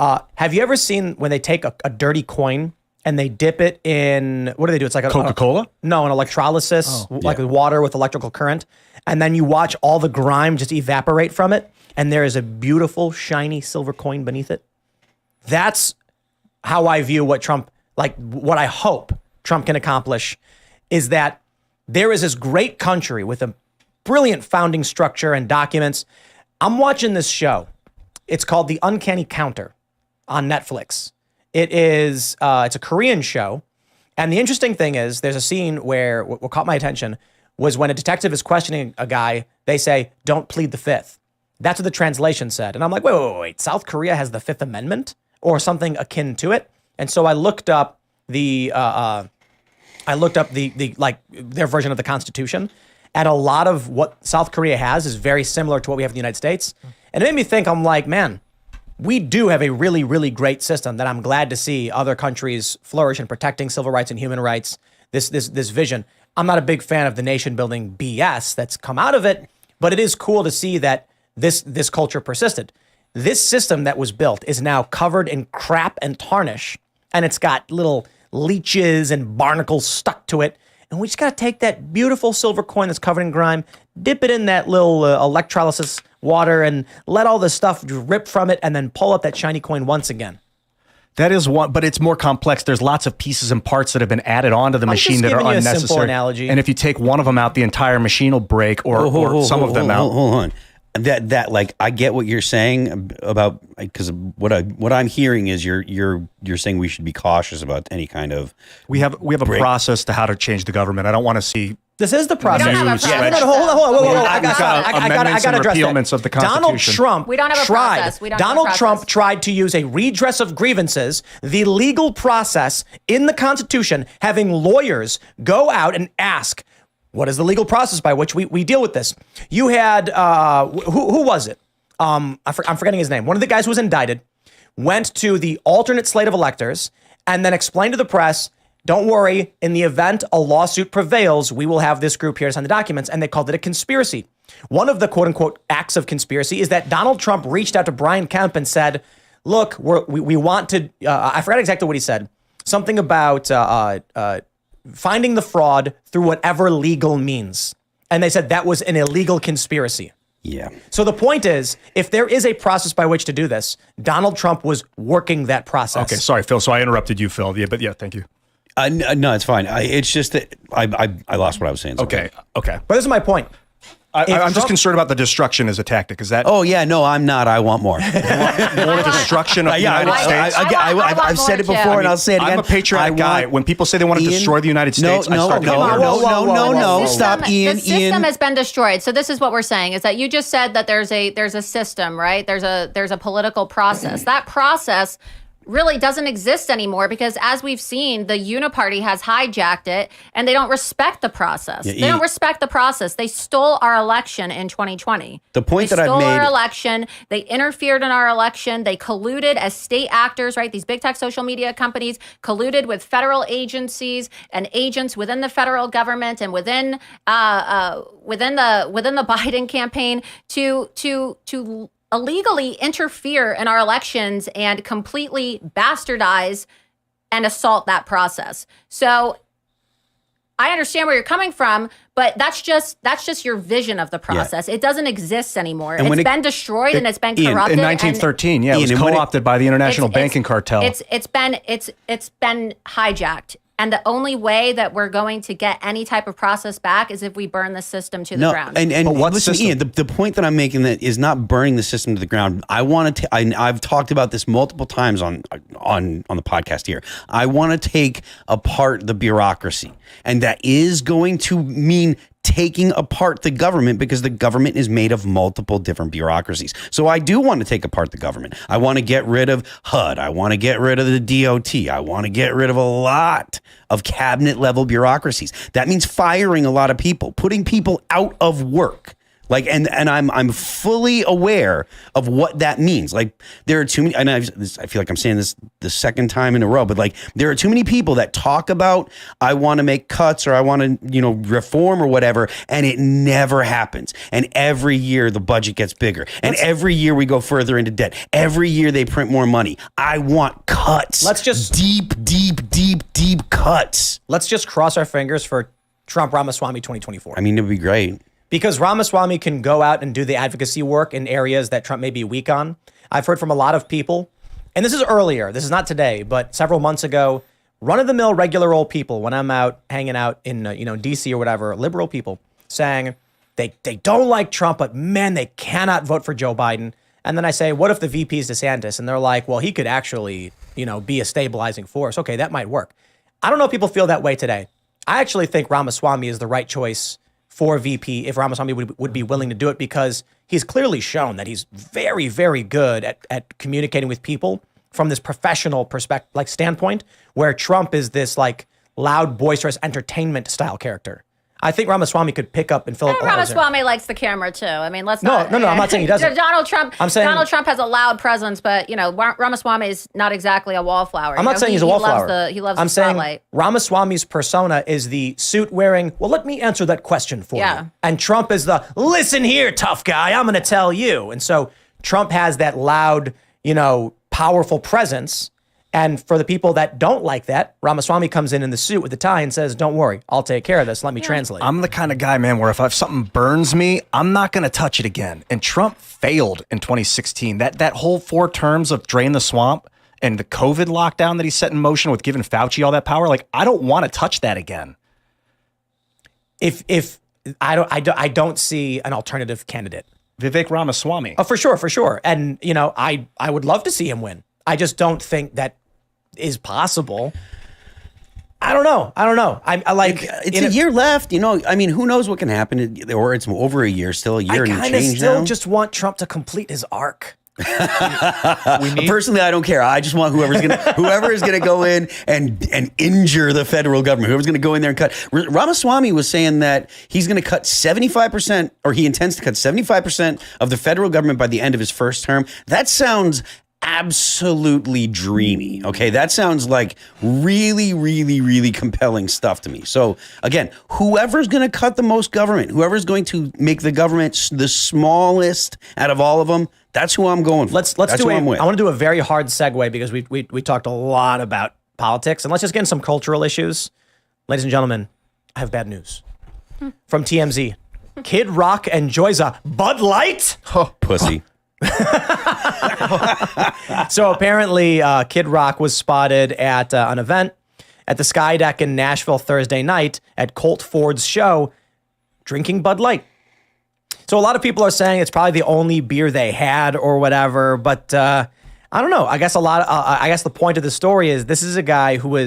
Have you ever seen when they take a dirty coin and they dip it in, what do they do? It's like Coca-Cola? No, an electrolysis, like water with electrical current. And then you watch all the grime just evaporate from it. And there is a beautiful, shiny silver coin beneath it. That's how I view what Trump, like what I hope Trump can accomplish, is that there is this great country with a brilliant founding structure and documents. I'm watching this show. It's called The Uncanny Counter on Netflix. It's a Korean show. And the interesting thing is there's a scene where what caught my attention was when a detective is questioning a guy, they say, don't plead the fifth. That's what the translation said. And I'm like, wait. South Korea has the Fifth Amendment or something akin to it. And so I looked up their version of the Constitution. And a lot of what South Korea has is very similar to what we have in the United States. And it made me think, I'm like, man, we do have a really, really great system that I'm glad to see other countries flourish in protecting civil rights and human rights, this vision. I'm not a big fan of the nation building BS that's come out of it, but it is cool to see that this culture persisted. This system that was built is now covered in crap and tarnish, and it's got little leeches and barnacles stuck to it. and we just got to take that beautiful silver coin that's covered in grime, dip it in that little electrolysis water, and let all the stuff drip from it, and then pull up that shiny coin once again. That is one, but it's more complex. There's lots of pieces and parts that have been added onto the machine that are giving you a unnecessary. simple analogy. And if you take one of them out, the entire machine will break, or some of them out. Hold on. That like I get what you're saying about, because what I'm hearing is you're saying we should be cautious about any kind of. We have a process to how to change the government. I don't want to see. This is the process. We don't have a process. No, hold on. I got to address repealments that. of the Constitution. Donald Trump We don't have a tried. process. We don't have a Donald process. Trump tried to use a redress of grievances, the legal process in the Constitution, having lawyers go out and ask, what is the legal process by which we deal with this? You had, who was it? I'm forgetting his name. One of the guys who was indicted went to the alternate slate of electors and then explained to the press, don't worry, in the event a lawsuit prevails, we will have this group here to sign the documents, and they called it a conspiracy. One of the quote-unquote acts of conspiracy is that Donald Trump reached out to Brian Kemp and said, look, we want to, I forgot exactly what he said, something about finding the fraud through whatever legal means. And they said that was an illegal conspiracy. Yeah. So the point is, if there is a process by which to do this, Donald Trump was working that process. Okay, sorry, Phil. So I interrupted you, Phil. Yeah, but thank you. No, it's fine. It's just that I lost what I was saying. So Okay. But this is my point. I'm just concerned about the destruction as a tactic. Is that Oh yeah, no, I'm not. I want more. more destruction of the United States? I've said it before, and I'll say it again. I'm a patriotic guy. When people say they want to destroy the United States, I start No. Stop, Ian. The system has been destroyed. So this is what we're saying: is that you just said that there's a system, right? There's a political process. That process really doesn't exist anymore because, as we've seen, the Uniparty has hijacked it and they don't respect the process. They don't respect the process. They stole our election in 2020. The point they that I've stole made. our election. They interfered in our election. They colluded as state actors, right? These big tech social media companies colluded with federal agencies and agents within the federal government and within the Biden campaign to illegally interfere in our elections and completely bastardize and assault that process. So I understand where you're coming from, but that's just your vision of the process. It doesn't exist anymore. It's been destroyed and it's been corrupted. In 1913, it was co-opted by the international banking cartel. It's been hijacked. And the only way that we're going to get any type of process back is if we burn the system to the ground. And listen, Ian, the point that I'm making that is not burning the system to the ground. I want to. I've talked about this multiple times on the podcast here. I want to take apart the bureaucracy, and that is going to mean taking apart the government because the government is made of multiple different bureaucracies. So I do want to take apart the government. I want to get rid of HUD. I want to get rid of the DOT. I want to get rid of a lot of cabinet level bureaucracies. That means firing a lot of people, putting people out of work. Like, and I'm fully aware of what that means. Like, there are too many, and I feel like I'm saying this the second time in a row, but like, there are too many people that talk about, I want to make cuts or I want to, reform or whatever, and it never happens. And every year the budget gets bigger, and every year we go further into debt. Every year they print more money. I want cuts. Let's just deep cuts. Let's just cross our fingers for Trump Ramaswamy 2024. I mean, it would be great. Because Ramaswamy can go out and do the advocacy work in areas that Trump may be weak on. I've heard from a lot of people, and this is earlier, this is not today, but several months ago, run-of-the-mill regular old people, when I'm out hanging out in DC or whatever, liberal people saying they don't like Trump, but man, they cannot vote for Joe Biden. And then I say, what if the VP is DeSantis? And they're like, well, he could actually, be a stabilizing force. Okay, that might work. I don't know if people feel that way today. I actually think Ramaswamy is the right choice for VP if Ramaswamy would be willing to do it, because he's clearly shown that he's very, very good at communicating with people from this professional perspective, standpoint, where Trump is this loud, boisterous entertainment style character. I think Ramaswamy could pick up and fill up. Ramaswamy likes the camera too. I mean, let's not. No, I'm not saying he doesn't. Donald Trump has a loud presence, but Ramaswamy is not exactly a wallflower. I'm not saying he's a wallflower. He loves the spotlight. Saying Ramaswamy's persona is the suit wearing. Well, let me answer that question for you. And Trump is the listen here, tough guy. I'm going to tell you. And so Trump has that loud, powerful presence. And for the people that don't like that, Ramaswamy comes in the suit with the tie and says, don't worry, I'll take care of this. Let me translate. I'm the kind of guy, man, where if something burns me, I'm not going to touch it again. And Trump failed in 2016. That whole 4 terms of drain the swamp and the COVID lockdown that he set in motion with giving Fauci all that power, like, I don't want to touch that again. If I don't see an alternative candidate. Vivek Ramaswamy. Oh, for sure. And, I would love to see him win. I just don't think that is possible. I don't know. I like it's a year left. I mean, who knows what can happen? Or it's over a year, still a year and change now. I kind of still just want Trump to complete his arc. Personally, I don't care. I just want whoever is gonna go in and injure the federal government. Whoever's gonna go in there and cut. Ramaswamy was saying that he's gonna cut 75%, or he intends to cut 75% of the federal government by the end of his first term. That sounds absolutely dreamy. Okay, that sounds like really, really, really compelling stuff to me. So again, whoever's going to cut the most government, whoever's going to make the government the smallest out of all of them, that's who I'm going for. Let's do I want to do a very hard segue because we talked a lot about politics, and let's just get in some cultural issues. Ladies and gentlemen, I have bad news from TMZ. Kid Rock enjoys a Bud Light. Oh, pussy. So apparently Kid Rock was spotted at an event at the Sky Deck in Nashville Thursday night at Colt Ford's show drinking Bud Light. So a lot of people are saying it's probably the only beer they had or whatever, but I don't know. I guess the point of the story is this is a guy who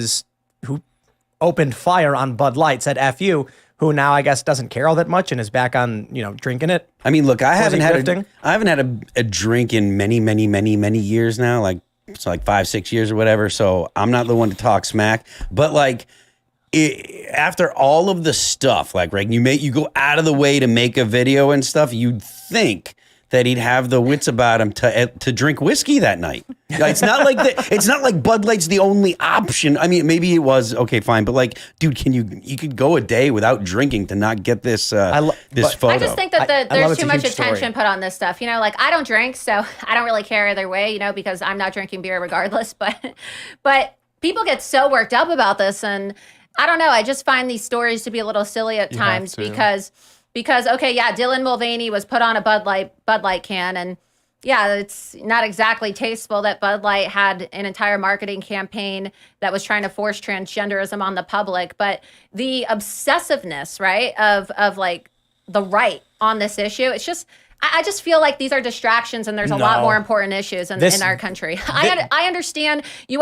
opened fire on Bud Light, said F you, who now I guess doesn't care all that much and is back on, drinking it. I mean, look, I haven't had a drink in many, many, many, many years now, like 5-6 years or whatever. So I'm not the one to talk smack, but after all of the stuff, right, you go out of the way to make a video and stuff, you'd think that he'd have the wits about him to drink whiskey that night. It's not like it's not like Bud Light's the only option. I mean, maybe it was okay, fine, but dude, you could go a day without drinking to not get this photo. I just think that there's too much attention put on this stuff. I don't drink, so I don't really care either way. Because I'm not drinking beer regardless. But people get so worked up about this, and I don't know. I just find these stories to be a little silly at times because okay, yeah, Dylan Mulvaney was put on a Bud Light can, and yeah, it's not exactly tasteful that Bud Light had an entire marketing campaign that was trying to force transgenderism on the public, but the obsessiveness, right, of the right on this issue, it's just I just feel like these are distractions, and there's a lot more important issues in our country. I understand you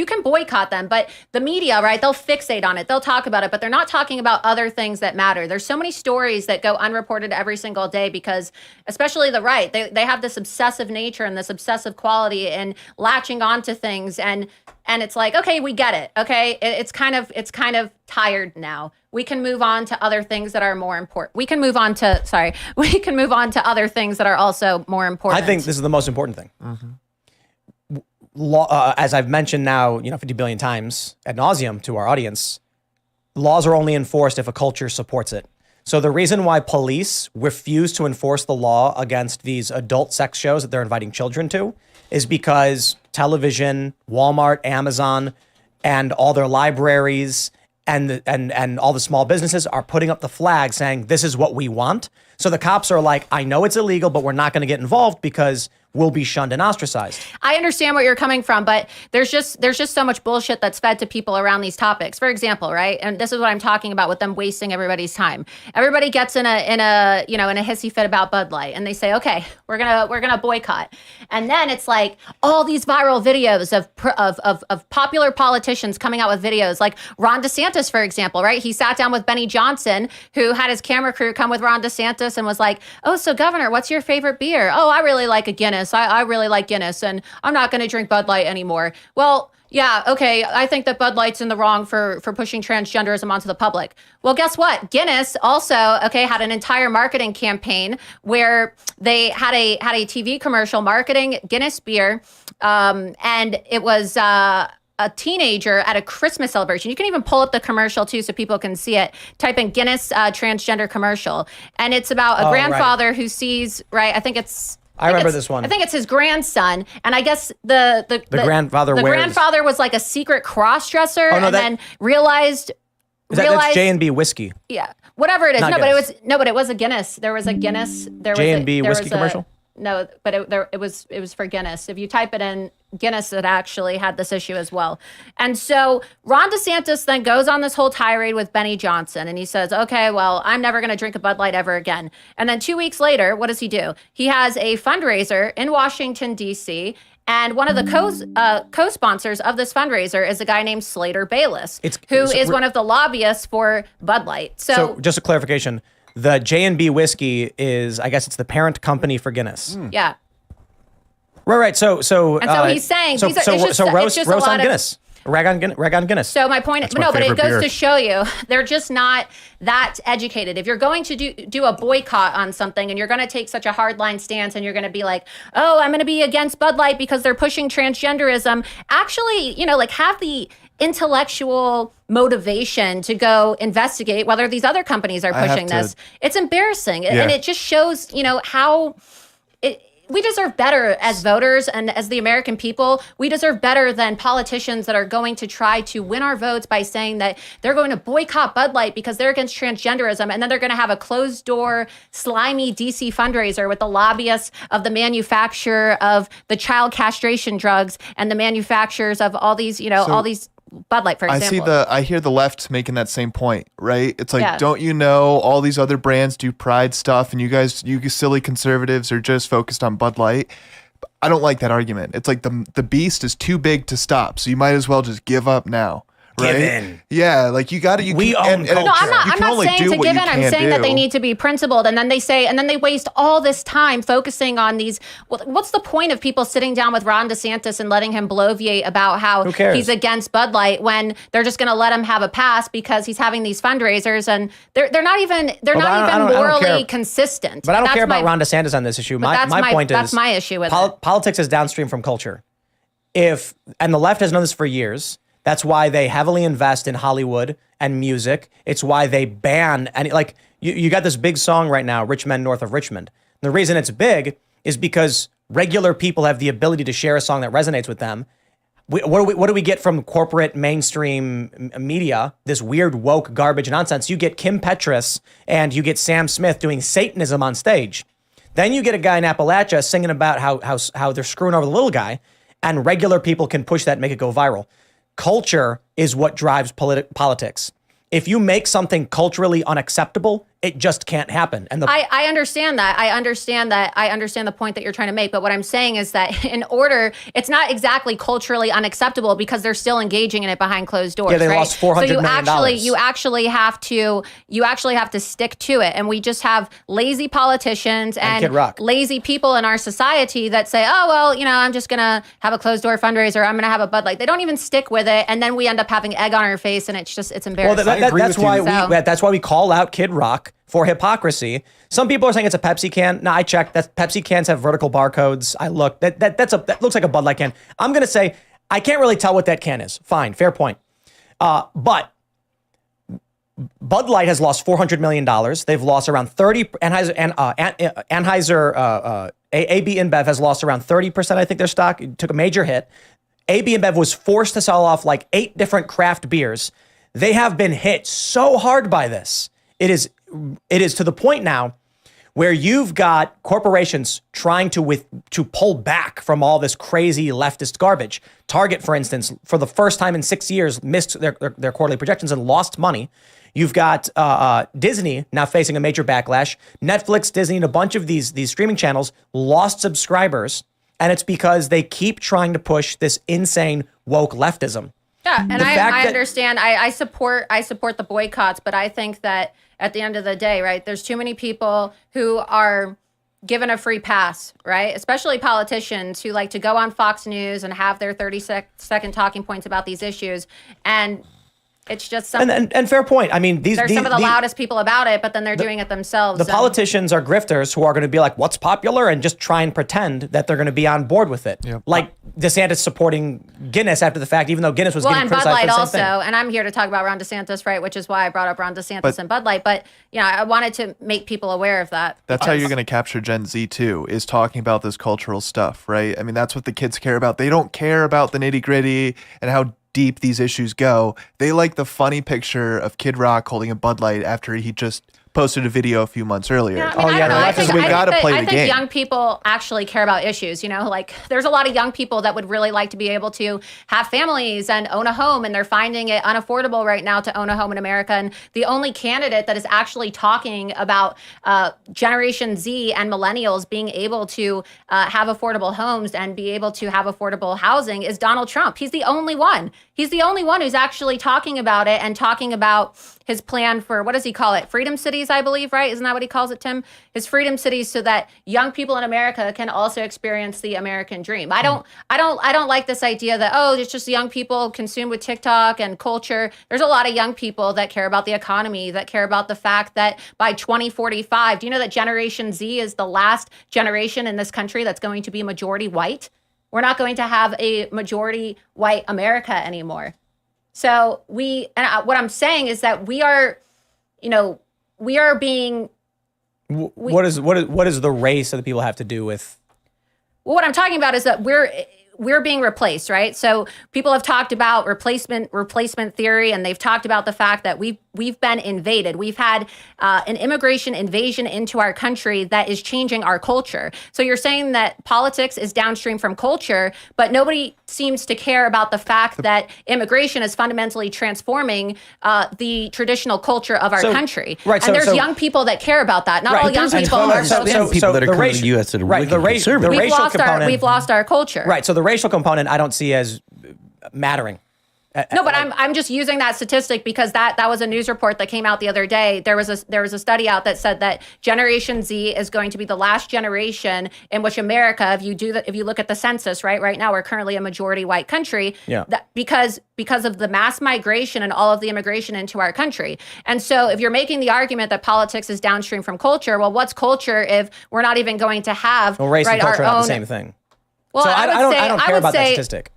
can boycott them, but the media, right? They'll fixate on it. They'll talk about it, but they're not talking about other things that matter. There's so many stories that go unreported every single day because, especially the right, they have this obsessive nature and this obsessive quality in latching onto things, and it's like, okay, we get it. Okay, it's kind of tired now. We can move on to other things that are more important. We can move on to other things that are also more important. I think this is the most important thing. Mm-hmm. As I've mentioned now, 50 billion times ad nauseum to our audience, laws are only enforced if a culture supports it. So the reason why police refuse to enforce the law against these adult sex shows that they're inviting children to is because television, Walmart, Amazon, and all their libraries and all the small businesses are putting up the flag saying, this is what we want. So the cops are like, I know it's illegal, but we're not going to get involved because we'll be shunned and ostracized. I understand where you're coming from, but there's just so much bullshit that's fed to people around these topics. For example, right? And this is what I'm talking about with them wasting everybody's time. Everybody gets in a hissy fit about Bud Light, and they say, okay, we're gonna boycott. And then it's like all these viral videos of popular politicians coming out with videos, like Ron DeSantis, for example, right? He sat down with Benny Johnson, who had his camera crew come with Ron DeSantis and was like, oh, so Governor, what's your favorite beer? Oh, I really like a Guinness. I really like Guinness, and I'm not going to drink Bud Light anymore. Well, yeah, okay, I think that Bud Light's in the wrong for pushing transgenderism onto the public. Well, guess what? Guinness also, had an entire marketing campaign where they had a TV commercial marketing Guinness beer, and it was a teenager at a Christmas celebration. You can even pull up the commercial too so people can see it. Type in Guinness transgender commercial, and it's about a grandfather who sees, right, I think it's I remember this one. I think it's his grandson, and I guess the grandfather the wears- grandfather was like a secret cross-dresser, Oh, no, and then realized. That's J&B whiskey. Yeah, whatever it is. Not No, Guinness. but it was a Guinness. There was a Guinness. J&B whiskey commercial? No, but it was for Guinness. If you type it in Guinness, it actually had this issue as well. And so Ron DeSantis then goes on this whole tirade with Benny Johnson, and he says, "Okay, well, I'm never going to drink a Bud Light ever again." And then 2 weeks later, what does he do? He has a fundraiser in Washington D.C. And one of the co-sponsors of this fundraiser is a guy named Slater Bayless, who is one of the lobbyists for Bud Light. So just a clarification, the J&B whiskey is, I guess it's the parent company for Guinness. Yeah. Right. So he's saying so, these are, so, it's just, so it's roast just a lot on Guinness. Rag on Guinness. So my point, my no, but it favorite goes beer. to show you they're just not that educated. If you're going to do a boycott on something and you're going to take such a hardline stance and you're going to be like, oh, I'm going to be against Bud Light because they're pushing transgenderism, actually, like have the intellectual motivation to go investigate whether these other companies are pushing this. It's embarrassing. And it just shows, how we deserve better as voters and as the American people. We deserve better than politicians that are going to try to win our votes by saying that they're going to boycott Bud Light because they're against transgenderism. And then they're going to have a closed door, slimy DC fundraiser with the lobbyists of the manufacturer of the child castration drugs and the manufacturers of all these, all these Bud Light, for example. I hear the left making that same point, right? It's like, don't you know all these other brands do pride stuff and you silly conservatives are just focused on Bud Light? I don't like that argument. It's like the beast is too big to stop, so you might as well just give up now. Right? Give in. Yeah, like you got to. We own culture. No, I'm not saying to give in. I'm saying that they need to be principled, and then they waste all this time focusing on these. Well, what's the point of people sitting down with Ron DeSantis and letting him bloviate about how he's against Bud Light when they're just going to let him have a pass because he's having these fundraisers and they're not even morally consistent. But I don't care about Ron DeSantis on this issue. My point is that's my issue with it. Politics is downstream from culture. And the left has known this for years. That's why they heavily invest in Hollywood and music. It's why they ban and you got this big song right now, Rich Men North of Richmond. And the reason it's big is because regular people have the ability to share a song that resonates with them. What do we get from corporate mainstream media? This weird woke garbage nonsense. You get Kim Petras and you get Sam Smith doing Satanism on stage. Then you get a guy in Appalachia singing about how they're screwing over the little guy, and regular people can push that and make it go viral. Culture is what drives politics. If you make something culturally unacceptable, it just can't happen. And I understand that. I understand the point that you're trying to make. But what I'm saying is that it's not exactly culturally unacceptable because they're still engaging in it behind closed doors. Yeah, they right? lost $400 million. You actually have to stick to it. And we just have lazy politicians and lazy people in our society that say, oh, well, I'm just going to have a closed door fundraiser. I'm going to have a Bud Light. They don't even stick with it. And then we end up having egg on our face and it's embarrassing. Well, that's why we call out Kid Rock for hypocrisy. Some people are saying it's a Pepsi can. No, I checked. Pepsi cans have vertical barcodes. I looked. That looks like a Bud Light can. I'm gonna say I can't really tell what that can is. Fine, fair point. But Bud Light has lost $400 million. They've lost around 30. Anheuser AB InBev has lost around 30%. I think their stock took a major hit. AB InBev was forced to sell off like 8 different craft beers. They have been hit so hard by this. It is to the point now where you've got corporations trying to pull back from all this crazy leftist garbage. Target, for instance, for the first time in 6 years, missed their quarterly projections and lost money. You've got Disney now facing a major backlash. Netflix, Disney, and a bunch of these streaming channels lost subscribers, and it's because they keep trying to push this insane woke leftism. Yeah, and I understand. I support the boycotts, but I think that at the end of the day, right, there's too many people who are given a free pass, right? Especially politicians who like to go on Fox News and have their 30-second talking points about these issues. And It's just something. And fair point. I mean, they're some of the loudest people about it, but then they're doing it themselves. The politicians are grifters who are going to be like, what's popular? And just try and pretend that they're going to be on board with it. Yep. Like DeSantis supporting Guinness after the fact, even though Guinness was getting criticized for the same thing. Well, and Bud Light also. And I'm here to talk about Ron DeSantis, right? Which is why I brought up Ron DeSantis and Bud Light. But, I wanted to make people aware of that. That's how you're going to capture Gen Z too, is talking about this cultural stuff, right? I mean, that's what the kids care about. They don't care about the nitty gritty and how deep these issues go. They like the funny picture of Kid Rock holding a Bud Light after he just posted a video a few months earlier. Yeah, I don't know. We got to play the game. I think young people actually care about issues. Like there's a lot of young people that would really like to be able to have families and own a home, and they're finding it unaffordable right now to own a home in America. And the only candidate that is actually talking about Generation Z and millennials being able to have affordable homes and be able to have affordable housing is Donald Trump. He's the only one. He's the only one who's actually talking about it and talking about his plan for, what does he call it? Freedom cities, I believe, right? Isn't that what he calls it, Tim? His freedom cities, so that young people in America can also experience the American dream. I don't like this idea that, it's just young people consumed with TikTok and culture. There's a lot of young people that care about the economy, that care about the fact that by 2045, do you know that Generation Z is the last generation in this country that's going to be majority white? We're not going to have a majority white America anymore. So what I'm saying is that we are being. What is the race that the people have to do with? Well, what I'm talking about is that we're being replaced, right? So people have talked about replacement theory, and they've talked about the fact that we've been invaded. We've had an immigration invasion into our country that is changing our culture. So you're saying that politics is downstream from culture, but nobody seems to care about the fact that immigration is fundamentally transforming the traditional culture of our country. Right. And there's young people that care about that. Not all young people are people that are coming to the U.S. that are really conservative. We've lost our culture. Right. So the racial component I don't see as mattering. No, but I'm just using that statistic because that was a news report that came out the other day. There was a study out that said that Generation Z is going to be the last generation in which America, if you look at the census, right now we're currently a majority white country. Yeah. Because of the mass migration and all of the immigration into our country. And so if you're making the argument that politics is downstream from culture, well, what's culture if we're not even going to have race and culture are not the same thing? Well, so I don't care about that statistic.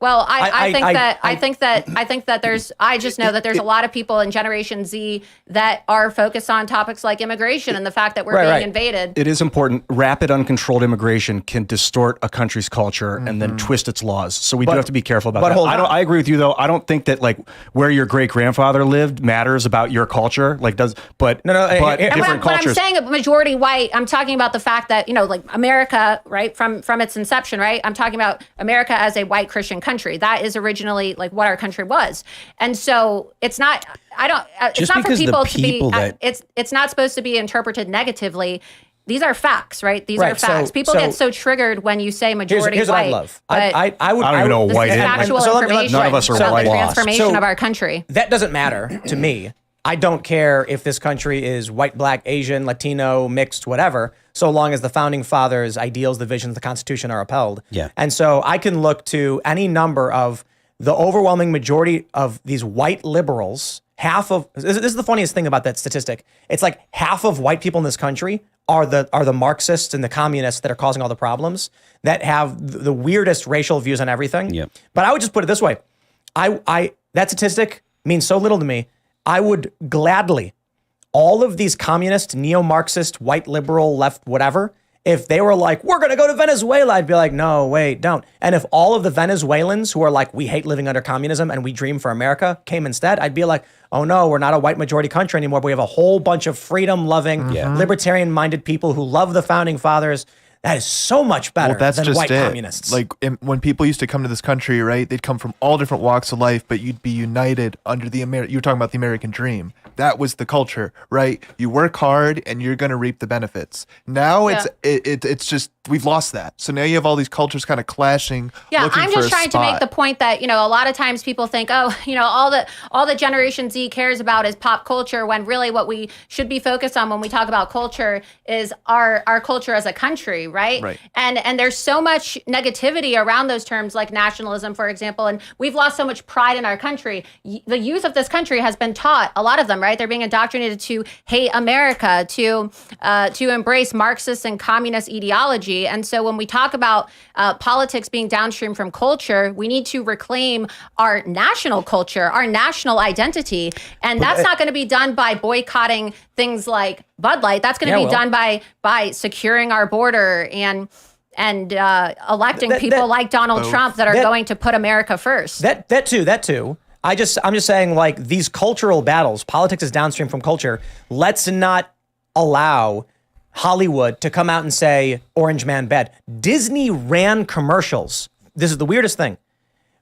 Well, I think that there's. I just know that there's a lot of people in Generation Z that are focused on topics like immigration and the fact that we're being invaded. It is important. Rapid, uncontrolled immigration can distort a country's culture and then twist its laws. So we do have to be careful about that. I agree with you though. I don't think that like where your great grandfather lived matters about your culture. Like does, but no. But different cultures. When I'm saying a majority white, I'm talking about the fact that like America, right from its inception, right. I'm talking about America as a white Christian country. That is originally like what our country was. And so it's not, it's not for people to be, it's not supposed to be interpreted negatively. These are facts, right? These are facts. People get so triggered when you say majority here's white. What I love. I don't even know what white is. Factual information none of us are about white. the transformation of our country. That doesn't matter to me. I don't care if this country is white, black, Asian, Latino, mixed, whatever, so long as the founding fathers' ideals, the visions, the Constitution are upheld. Yeah. And so I can look to any number of the overwhelming majority of these white liberals. This is the funniest thing about that statistic. It's like half of white people in this country are the Marxists and the communists that are causing all the problems, that have the weirdest racial views on everything. Yep. But I would just put it this way. That statistic means so little to me. I would gladly, all of these communist, neo-Marxist, white liberal, left, whatever, if they were like, we're going to go to Venezuela, I'd be like, no, wait, don't. And if all of the Venezuelans who are like, we hate living under communism and we dream for America came instead, I'd be like, oh no, we're not a white majority country anymore. But we have a whole bunch of freedom-loving, libertarian-minded people who love the founding fathers. That is so much better than white communists. Like when people used to come to this country, right? They'd come from all different walks of life, but you'd be united under you were talking about the American dream. That was the culture, right? You work hard and you're going to reap the benefits. Now it's just, we've lost that. So now you have all these cultures kind of clashing. Yeah, I'm just trying to make the point that, a lot of times people think, all the Generation Z cares about is pop culture, when really what we should be focused on when we talk about culture is our culture as a country, right? Right. And there's so much negativity around those terms like nationalism, for example, and we've lost so much pride in our country. The youth of this country has been taught, a lot of them, right? They're being indoctrinated to hate America, to embrace Marxist and communist ideology. And so when we talk about politics being downstream from culture, we need to reclaim our national culture, our national identity. And that's not going to be done by boycotting things like Bud Light. That's going to be done by securing our border and electing people like Donald Trump that are going to put America first. That too. I'm just saying, like, these cultural battles, politics is downstream from culture. Let's not allow Hollywood to come out and say Orange Man bad. Disney ran commercials. This is the weirdest thing.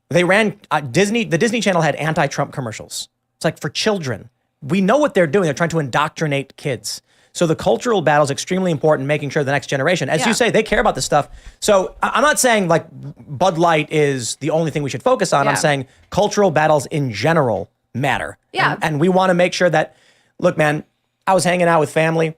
They ran the Disney Channel had anti-Trump commercials. It's like for children. We know what they're doing. They're trying to indoctrinate kids. So the cultural battle is extremely important, making sure the next generation, as you say, they care about this stuff. So I'm not saying like Bud Light is the only thing we should focus on. I'm saying cultural battles in general matter. Yeah. And we want to make sure that, look, man, I was hanging out with family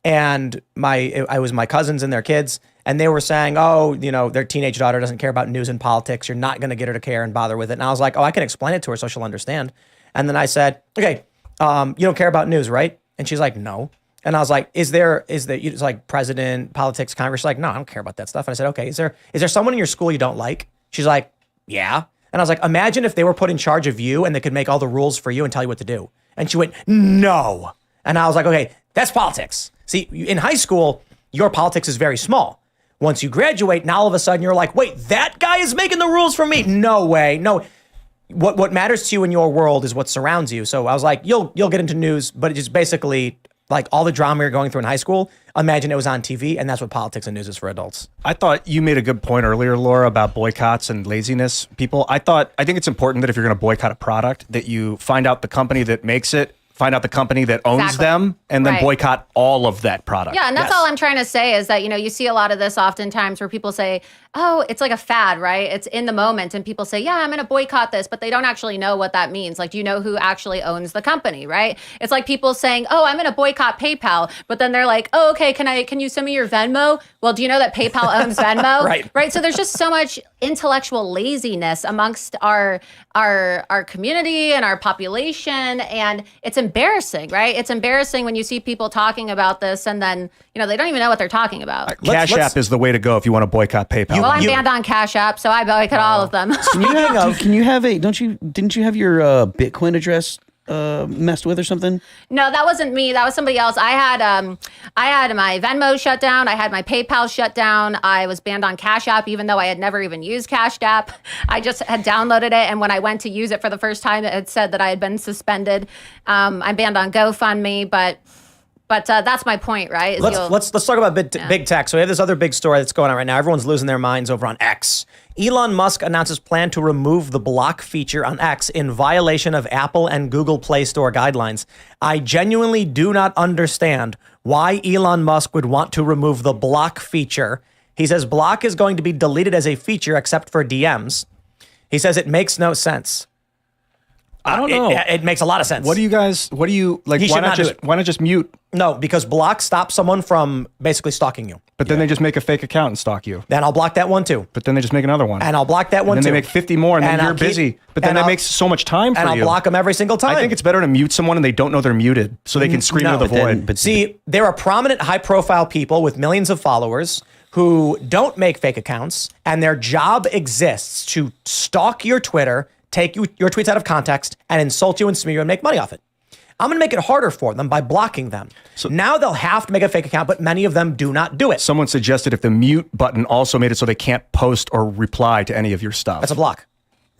and I was my cousins and their kids, and they were saying, oh, you know, their teenage daughter doesn't care about news and politics. You're not going to get her to care and bother with it. And I was like, oh, I can explain it to her so she'll understand. And then I said, okay, you don't care about news, right? And she's like, no. And I was like, is there it's like president, politics, Congress? She's like, no, I don't care about that stuff. And I said, okay, is there someone in your school you don't like? She's like, yeah. And I was like, imagine if they were put in charge of you and they could make all the rules for you and tell you what to do. And she went, no. And I was like, okay, that's politics. See, in high school, your politics is very small. Once you graduate, now all of a sudden you're like, wait, that guy is making the rules for me? No way. No. What matters to you in your world is what surrounds you. So I was like, you'll get into news, but it's just basically like all the drama you're going through in high school, imagine it was on TV, and that's what politics and news is for adults. I thought you made a good point earlier, Laura, about boycotts and laziness. I think it's important that if you're going to boycott a product, that you find out the company that makes it, find out the company that owns them, and then boycott all of that product. Yeah, and that's all I'm trying to say is that, you know, you see a lot of this oftentimes where people say, oh, it's like a fad, right? It's in the moment, and people say, yeah, I'm going to boycott this, but they don't actually know what that means. Like, do you know who actually owns the company, right? It's like people saying, oh, I'm going to boycott PayPal, but then they're like, oh, okay, can you send me your Venmo? Well, do you know that PayPal owns Venmo? Right. So there's just so much intellectual laziness amongst our community and our population, and it's embarrassing, right? It's embarrassing when you see people talking about this and then, you know, they don't even know what they're talking about. Cash App is the way to go if you want to boycott PayPal. Well, I'm banned on Cash App, so I boycott all of them. Can you have didn't you have your Bitcoin address messed with or something? No, that wasn't me. That was somebody else. I had my Venmo shut down. I had my PayPal shut down. I was banned on Cash App, even though I had never even used Cash App. I just had downloaded it, and when I went to use it for the first time, it had said that I had been suspended. I'm banned on GoFundMe, but that's my point, right? Let's talk about big tech. So we have this other big story that's going on right now. Everyone's losing their minds over on X. Elon Musk announces plan to remove the block feature on X in violation of Apple and Google Play Store guidelines. I genuinely do not understand why Elon Musk would want to remove the block feature. He says block is going to be deleted as a feature except for DMs. He says it makes no sense. I don't know. It makes a lot of sense. What do you like? Why not just mute? No, because block stops someone from basically stalking you. But then they just make a fake account and stalk you. Then I'll block that one too. But then they just make another one. And I'll block that one too. And then they make 50 more and then you're busy. But then that makes so much time for you. And I'll block them every single time. I think it's better to mute someone and they don't know they're muted so they can scream into the void. But see, there are prominent high-profile people with millions of followers who don't make fake accounts, and their job exists to stalk your Twitter, take your tweets out of context, and insult you and smear you and make money off it. I'm going to make it harder for them by blocking them. So now they'll have to make a fake account, but many of them do not do it. Someone suggested if the mute button also made it so they can't post or reply to any of your stuff. That's a block.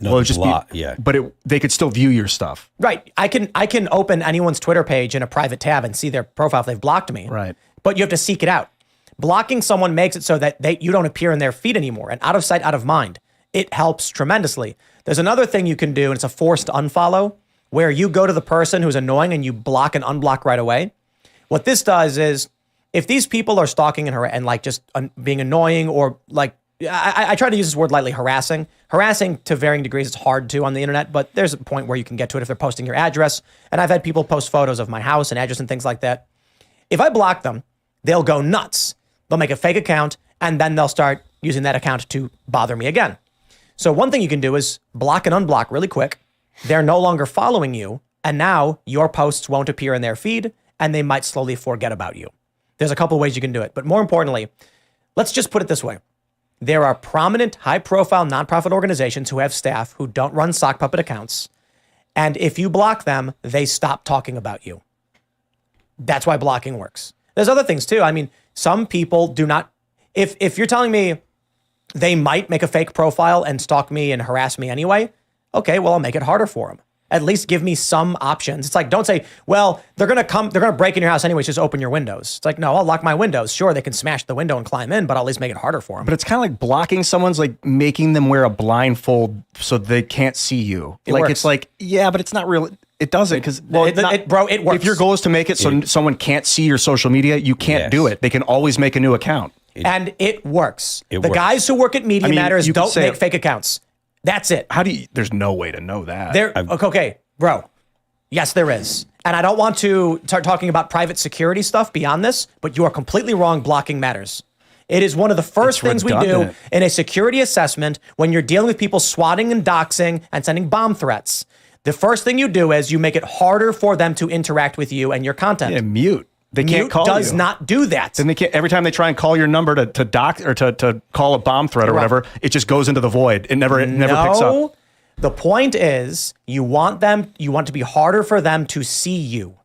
No, well, just block. Yeah. But they could still view your stuff. Right. I can open anyone's Twitter page in a private tab and see their profile if they've blocked me. Right. But you have to seek it out. Blocking someone makes it so that you don't appear in their feed anymore, and out of sight, out of mind. It helps tremendously. There's another thing you can do, and it's a forced unfollow, where you go to the person who's annoying and you block and unblock right away. What this does is, if these people are stalking and like just being annoying, or like, I try to use this word lightly, harassing. Harassing to varying degrees is hard to on the internet, but there's a point where you can get to it if they're posting your address. And I've had people post photos of my house and address and things like that. If I block them, they'll go nuts. They'll make a fake account and then they'll start using that account to bother me again. So one thing you can do is block and unblock really quick. They're no longer following you, and now your posts won't appear in their feed, and they might slowly forget about you. There's a couple ways you can do it, but more importantly, let's just put it this way. There are prominent, high-profile nonprofit organizations who have staff who don't run sock puppet accounts, and if you block them, they stop talking about you. That's why blocking works. There's other things too. I mean, some people do not, if you're telling me they might make a fake profile and stalk me and harass me anyway, okay, well, I'll make it harder for them. At least give me some options. It's like, don't say, well, they're going to break in your house anyways, just open your windows. It's like, no, I'll lock my windows. Sure, they can smash the window and climb in, but I'll at least make it harder for them. But it's kind of like blocking someone's like making them wear a blindfold so they can't see you. It's like, yeah, but it's not real. It doesn't because, it works. If your goal is to make it so someone can't see your social media, you can't do it. They can always make a new account. And it works. The guys who work at Media Matters don't make fake accounts. That's it. How do you, there's no way to know that. Okay, bro. Yes, there is. And I don't want to start talking about private security stuff beyond this, but you are completely wrong. Blocking matters. It is one of the first things we do in a security assessment when you're dealing with people swatting and doxing and sending bomb threats. The first thing you do is you make it harder for them to interact with you and your content. Yeah, mute. They can't call you. Does not do that. Then they can't. Every time they try and call your number to doc or to call a bomb threat or whatever, it just goes into the void. It never picks up. The point is, you want to be harder for them to see you.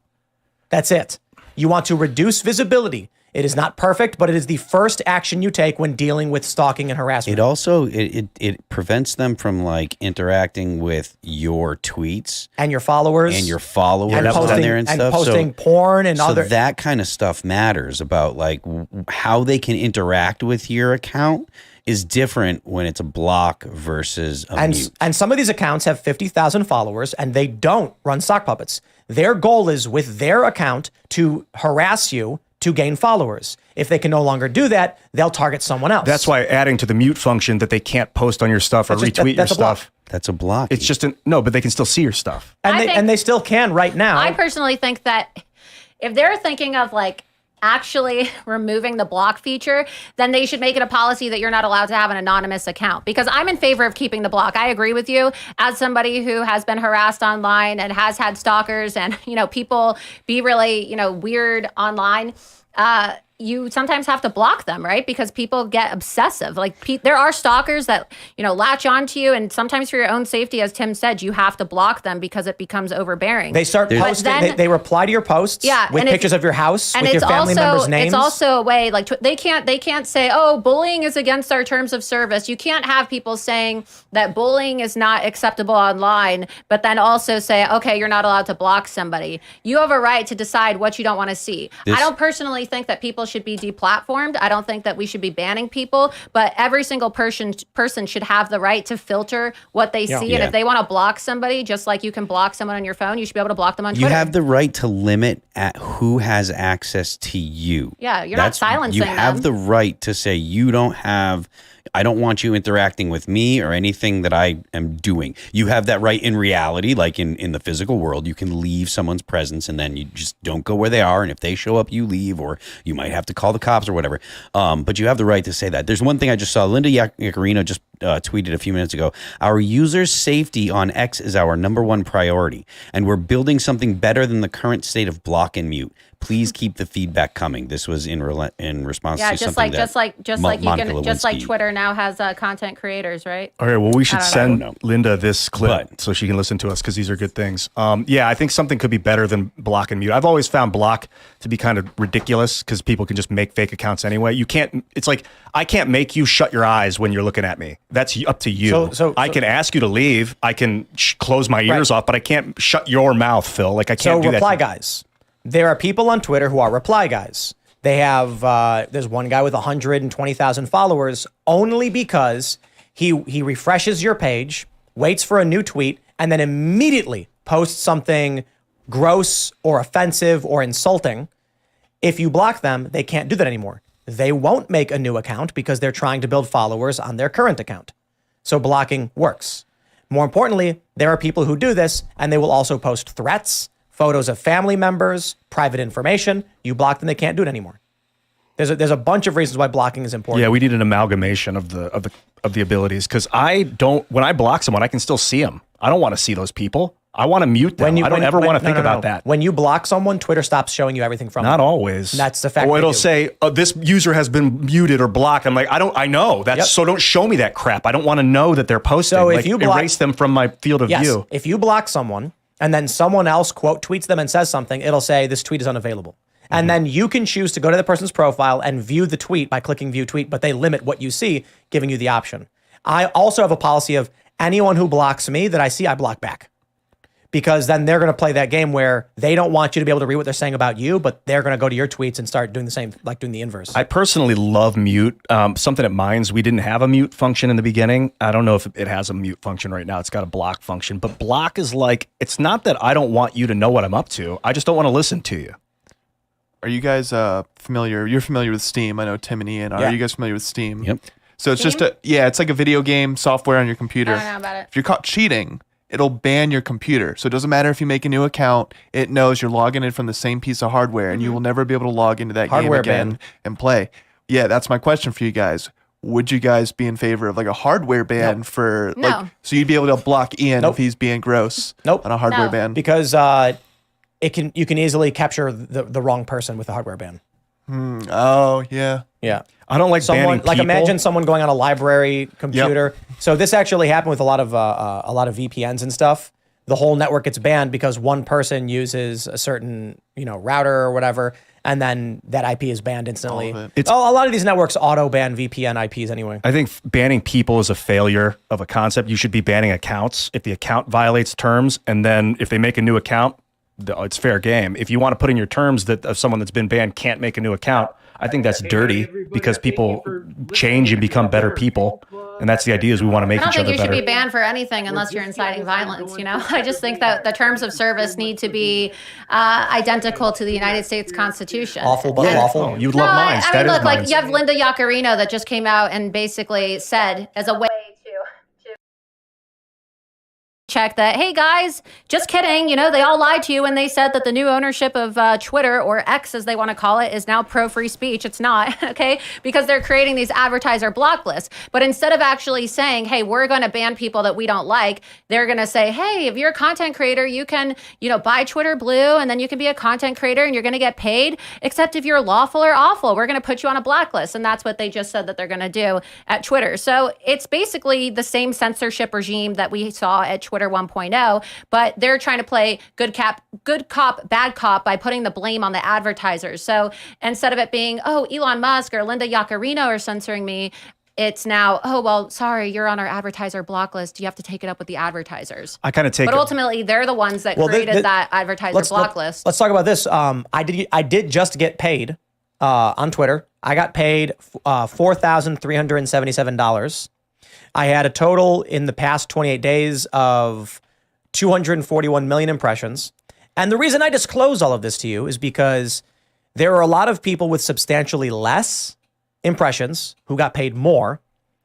That's it. You want to reduce visibility. It is not perfect, but it is the first action you take when dealing with stalking and harassment. It also it prevents them from like interacting with your tweets and your followers and posting, on there and stuff. Posting porn and other. So that kind of stuff matters about like how they can interact with your account is different when it's a block versus a mute. And some of these accounts have 50,000 followers and they don't run sock puppets. Their goal is with their account to harass you to gain followers. If they can no longer do that, they'll target someone else. That's why adding to the mute function that they can't post on your stuff or retweet your stuff. That's a block. It's just no, but they can still see your stuff. And they still can right now. I personally think that if they're thinking of like actually removing the block feature, then they should make it a policy that you're not allowed to have an anonymous account, because I'm in favor of keeping the block. I agree with you as somebody who has been harassed online and has had stalkers and, people be really, weird online. You sometimes have to block them, right? Because people get obsessive. Like there are stalkers that, latch onto you, and sometimes for your own safety, as Tim said, you have to block them because it becomes overbearing. They start posting, they reply to your posts with pictures of your house, with your family members' names. It's also a way, like they can't say, oh, bullying is against our terms of service. You can't have people saying that bullying is not acceptable online, but then also say, okay, you're not allowed to block somebody. You have a right to decide what you don't want to see. I don't personally think that people should be deplatformed. I don't think that we should be banning people, but every single person should have the right to filter what they see. And if they want to block somebody, just like you can block someone on your phone, you should be able to block them on Twitter. You have the right to limit at who has access to you. Yeah, you're not silencing them. You have the right to say I don't want you interacting with me or anything that I am doing. You have that right in reality, like in the physical world. You can leave someone's presence and then you just don't go where they are. And if they show up, you leave, or you might have to call the cops or whatever. But you have the right to say that. There's one thing I just saw. Linda Yaccarino just tweeted a few minutes ago. Our users' safety on X is our #1 priority, and we're building something better than the current state of block and mute. Please keep the feedback coming. This was in response to something just like Twitter now has content creators, right? Okay, well, we should send Linda this clip so she can listen to us, because these are good things. I think something could be better than block and mute. I've always found block to be kind of ridiculous because people can just make fake accounts anyway. It's like, I can't make you shut your eyes when you're looking at me. That's up to you. So I can ask you to leave. I can close my ears off, but I can't shut your mouth, Phil. Like, I can't do that. So reply guys. There are people on Twitter who are reply guys. They have, there's one guy with 120,000 followers only because he refreshes your page, waits for a new tweet, and then immediately posts something gross or offensive or insulting. If you block them, they can't do that anymore. They won't make a new account because they're trying to build followers on their current account. So blocking works. More importantly, there are people who do this, and they will also post threats, photos of family members, private information. You block them, they can't do it anymore. There's a bunch of reasons why blocking is important. Yeah, we need an amalgamation of the abilities, because when I block someone, I can still see them. I don't want to see those people. I want to mute them. I don't ever want to think about that. When you block someone, Twitter stops showing you everything from them. Not always. That's the fact. Or it'll say, this user has been muted or blocked. I'm like, I know. So don't show me that crap. I don't want to know that they're posting. So if you erase them from my field of view. If you block someone and then someone else quote tweets them and says something, it'll say this tweet is unavailable. And then you can choose to go to the person's profile and view the tweet by clicking view tweet, but they limit what you see, giving you the option. I also have a policy of anyone who blocks me that I see, I block back. Because then they're going to play that game where they don't want you to be able to read what they're saying about you, but they're going to go to your tweets and start doing the same, like doing the inverse. I personally love mute. Something at Minds, we didn't have a mute function in the beginning. I don't know if it has a mute function right now. It's got a block function, but block is like, it's not that I don't want you to know what I'm up to. I just don't want to listen to you. Are you guys familiar? You're familiar with Steam. I know Tim and Ian are. Yeah. Are you guys familiar with Steam? Yep. So it's just it's like a video game software on your computer. I don't know about it. If you're caught cheating, it'll ban your computer. So it doesn't matter if you make a new account. It knows you're logging in from the same piece of hardware, and you will never be able to log into that Hardware game again ban. and play. Yeah, that's my question for you guys. Would you guys be in favor of like a hardware ban for like so you'd be able to block Ian if he's being gross on a hardware ban? Because you can easily capture the wrong person with a hardware ban. Oh, yeah. Yeah. I don't like banning people. Like imagine someone going on a library computer. Yep. So this actually happened with a lot of VPNs and stuff. The whole network gets banned because one person uses a certain router or whatever, and then that IP is banned instantly. A lot of these networks auto ban VPN IPs anyway. I think banning people is a failure of a concept. You should be banning accounts if the account violates terms, and then if they make a new account, it's fair game. If you want to put in your terms that someone that's been banned can't make a new account, I think that's dirty because people change and become better people. And that's the idea, is we want to make each other better. I don't think you should be banned for anything unless you're inciting violence, I just think that the terms of service need to be identical to the United States Constitution. Awful, but lawful. You'd love Minds. I mean, look, like you have Linda Yaccarino that just came out and basically said as a way to check that, hey guys, just kidding, they all lied to you when they said that the new ownership of Twitter, or X as they want to call it, is now pro free speech. It's not, okay? Because they're creating these advertiser block lists. But instead of actually saying, hey, we're going to ban people that we don't like, they're going to say, hey, if you're a content creator, you can, buy Twitter Blue, and then you can be a content creator and you're going to get paid, except if you're lawful or awful, we're going to put you on a blacklist. And that's what they just said that they're going to do at Twitter. So it's basically the same censorship regime that we saw at Twitter 1.0, but they're trying to play good cop, bad cop by putting the blame on the advertisers. So instead of it being, oh, Elon Musk or Linda Yaccarino are censoring me, it's now, oh, well, sorry, you're on our advertiser block list. You have to take it up with the advertisers. I kind of take But ultimately, they're the ones that created that advertiser block list. Let's talk about this. I did just get paid on Twitter. I got paid $4,377. I had a total in the past 28 days of 241 million impressions. And the reason I disclose all of this to you is because there are a lot of people with substantially less impressions who got paid more,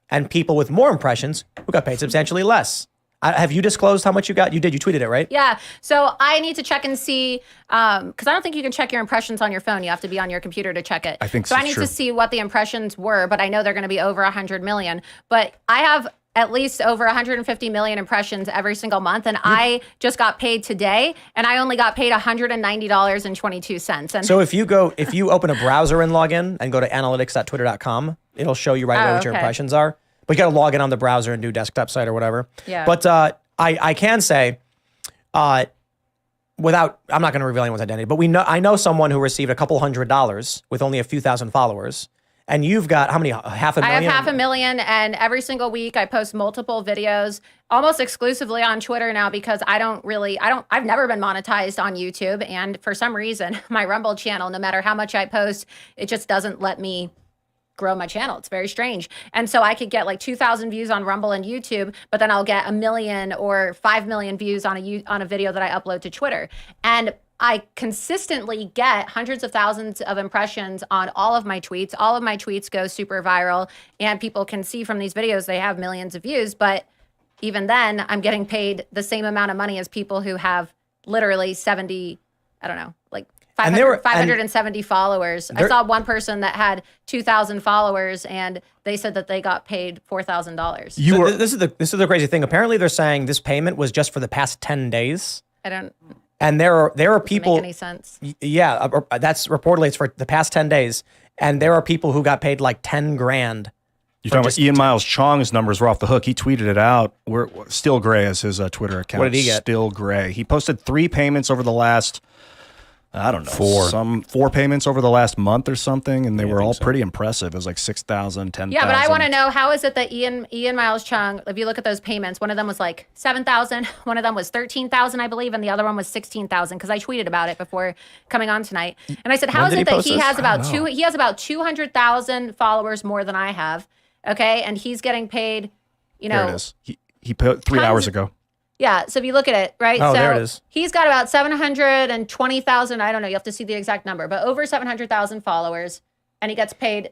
and people with more impressions who got paid substantially less. Have you disclosed how much you got? You did. You tweeted it, right? Yeah. So I need to check and see, because I don't think you can check your impressions on your phone. You have to be on your computer to check it. I think so. I need to see what the impressions were, but I know they're going to be over 100 million. But I have at least over 150 million impressions every single month, and I just got paid today, and I only got paid $190.22. And so if you open a browser and log in and go to analytics.twitter.com, it'll show you right away what your impressions are. But you got to log in on the browser and do desktop site or whatever. Yeah. But I can say, I'm not going to reveal anyone's identity, but I know someone who received a couple $100 with only a few thousand followers. And you've got how many? Half a million? I have 500,000, and every single week I post multiple videos, almost exclusively on Twitter now, because I've never been monetized on YouTube. And for some reason, my Rumble channel, no matter how much I post, it just doesn't let me grow my channel. It's very strange. And so I could get like 2,000 views on Rumble and YouTube, but then I'll get 1 million or 5 million views on a video that I upload to Twitter. And I consistently get hundreds of thousands of impressions on all of my tweets. All of my tweets go super viral, and people can see from these videos they have millions of views. But even then, I'm getting paid the same amount of money as people who have literally 70, I don't know, like 570 followers. I saw one person that had 2,000 followers, and they said that they got paid $4,000. This is the crazy thing. Apparently, they're saying this payment was just for the past 10 days. I don't. And there are people. Make any sense? Yeah, that's reportedly it's for the past 10 days, and there are people who got paid like 10 grand. You're talking about Ian Miles Chong's numbers were off the hook. He tweeted it out. We're Still Gray as his Twitter account. What did he get? Still Gray. He posted 3 payments over the last, I don't know, 4 payments over the last month or something, and they were all pretty impressive. It was like 6,000, 10,000. Yeah, but I want to know, how is it that Ian Miles Chung, if you look at those payments, one of them was like 7,000, one of them was 13,000, I believe, and the other one was 16,000, because I tweeted about it before coming on tonight. And I said, how is it that he has about 200,000 followers more than I have? Okay, and he's getting paid, There it is. He put 3 hours ago. Yeah, so if you look at it, right? Oh, so there it is. He's got about 720,000, I don't know, you have to see the exact number, but over 700,000 followers, and he gets paid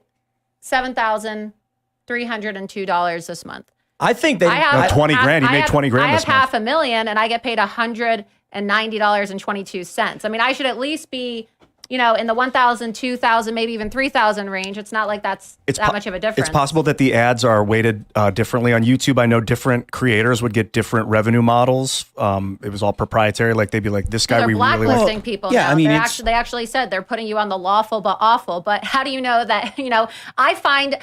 $7,302 this month. I think they have 20 grand. He made 20 grand I this have month. $500,000, and I get paid $190.22. I mean, I should at least be, in the 1,000, 2,000, maybe even 3,000 range. It's not like that's that much of a difference. It's possible that the ads are weighted differently on YouTube. I know different creators would get different revenue models. It was all proprietary. Like they'd be like, this guy, they're we really blacklisting like. people. Yeah, now. I mean, they actually said they're putting you on the lawful but awful. But how do you know that? I find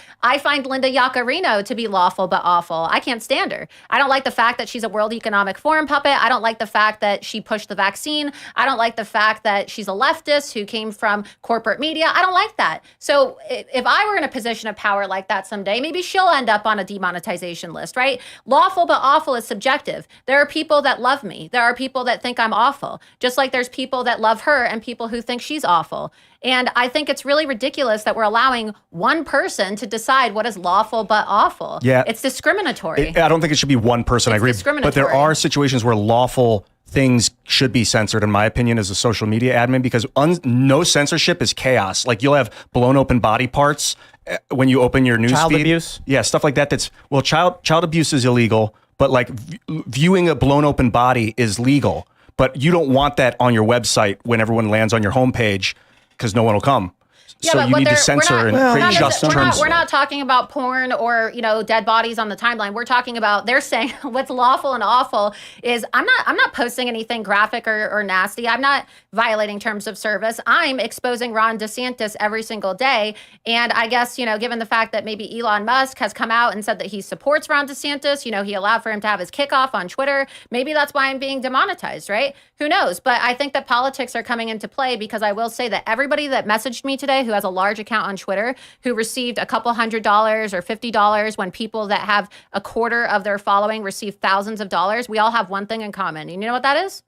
Linda Yaccarino to be lawful but awful. I can't stand her. I don't like the fact that she's a World Economic Forum puppet. I don't like the fact that she pushed the vaccine. I don't like the fact that she's a leftist who came from corporate media. I don't like that. So if I were in a position of power like that someday, maybe she'll end up on a demonetization list, right? Lawful but awful is subjective. There are people that love me. There are people that think I'm awful, just like there's people that love her and people who think she's awful. And I think it's really ridiculous that we're allowing one person to decide what is lawful but awful. Yeah. It's discriminatory. I don't think it should be one person. I agree. But there are situations where lawful things should be censored, in my opinion, as a social media admin, because no censorship is chaos. Like you'll have blown open body parts when you open your newsfeed. Child abuse? Yeah, stuff like that. Child abuse is illegal, but like viewing a blown open body is legal. But you don't want that on your website when everyone lands on your homepage because no one will come. Yeah, so but you need to censor and create just terms. We're not talking about porn or dead bodies on the timeline. We're talking about, they're saying what's lawful and awful is I'm not posting anything graphic or nasty. I'm not violating terms of service. I'm exposing Ron DeSantis every single day. And I guess, given the fact that maybe Elon Musk has come out and said that he supports Ron DeSantis, he allowed for him to have his kickoff on Twitter. Maybe that's why I'm being demonetized, right? Who knows? But I think that politics are coming into play, because I will say that everybody that messaged me today who has a large account on Twitter, who received a couple $100 or $50 when people that have a quarter of their following receive thousands of dollars, we all have one thing in common. And you know what that is?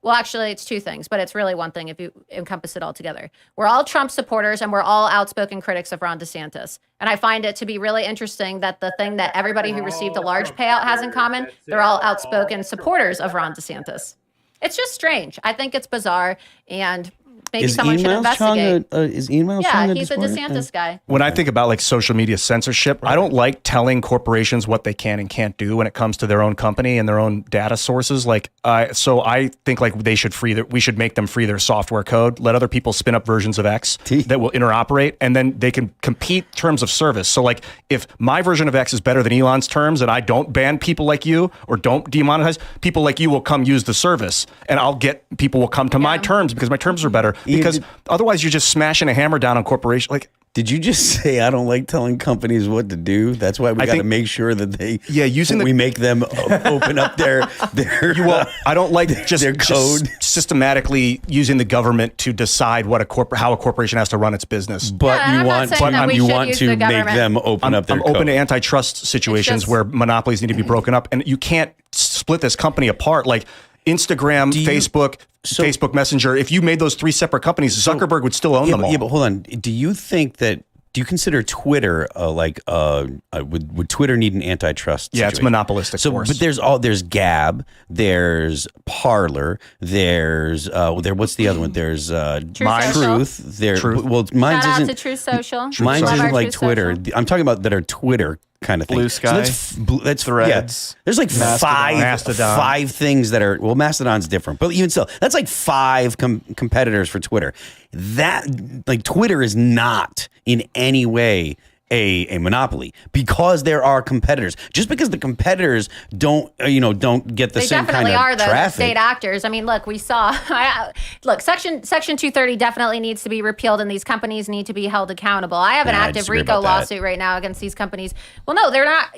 Well, actually, it's 2 things, but it's really one thing if you encompass it all together. We're all Trump supporters, and we're all outspoken critics of Ron DeSantis. And I find it to be really interesting that the thing that everybody who received a large payout has in common, they're all outspoken supporters of Ron DeSantis. It's just strange. I think it's bizarre, and maybe someone should investigate. Is Ian Miles Chong Yeah, he's a DeSantis guy. When I think about like social media censorship, I don't like telling corporations what they can and can't do when it comes to their own company and their own data sources. So I think like we should make them free their software code, let other people spin up versions of X that will interoperate, and then they can compete terms of service. So like if my version of X is better than Elon's terms and I don't ban people like you or don't demonetize, people like you will come use the service, and people will come to my terms because my terms are better. Because otherwise you're just smashing a hammer down on corporations. Like, did you just say I don't like telling companies what to do? That's why we got to make sure that we make them open up their I don't like their code. Just systematically using the government to decide how a corporation has to run its business. But you want to make them open up their code. I'm open to antitrust situations where monopolies need to be broken up, and you can't split this company apart like Instagram, Facebook Messenger. If you made those 3 separate companies, Zuckerberg would still own them all. Yeah, but hold on. Do you consider Twitter would Twitter need an antitrust situation? Yeah, it's monopolistic. So, but there's Gab, there's Parler, there's what's the other one? There's Truth. Truth. Well, mine's Shout out isn't to Truth Social. Mine's Love isn't our like Truth Twitter. Social. I'm talking about that are Twitter kind of thing. Blue Sky, that's Threads. Yeah. There's like five things that are, well, Mastodon's different, but even still, that's like five competitors for Twitter. That, like, Twitter is not in any way a monopoly because there are competitors. Just because the competitors don't get the same kind of are the traffic. state actors. I mean, look, we saw. Look, Section 230 definitely needs to be repealed, and these companies need to be held accountable. I have an active RICO lawsuit right now against these companies. Well, no, they're not.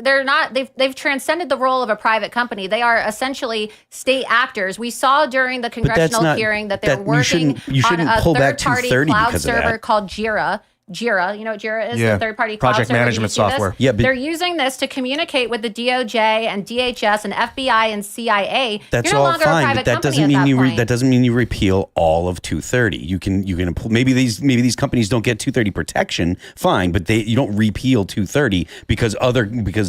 They're not. They've transcended the role of a private company. They are essentially state actors. We saw during the congressional hearing that they're working on a third-party cloud server called Jira. Jira, you know what Jira is? The third-party cloud project management software. Yeah, but they're using this to communicate with the DOJ and DHS and FBI and CIA. That's You're no all longer fine, a private but that company doesn't at mean that that doesn't mean you repeal all of 230. You can maybe these companies don't get 230 protection, fine, but you don't repeal 230 because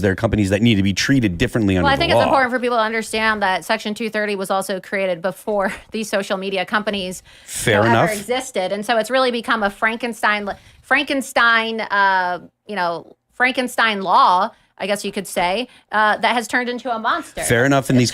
there are companies that need to be treated differently under the law. Well, I think it's important for people to understand that Section 230 was also created before these social media companies ever existed, and so it's really become a Frankenstein law, I guess you could say, that has turned into a monster. Fair enough. And these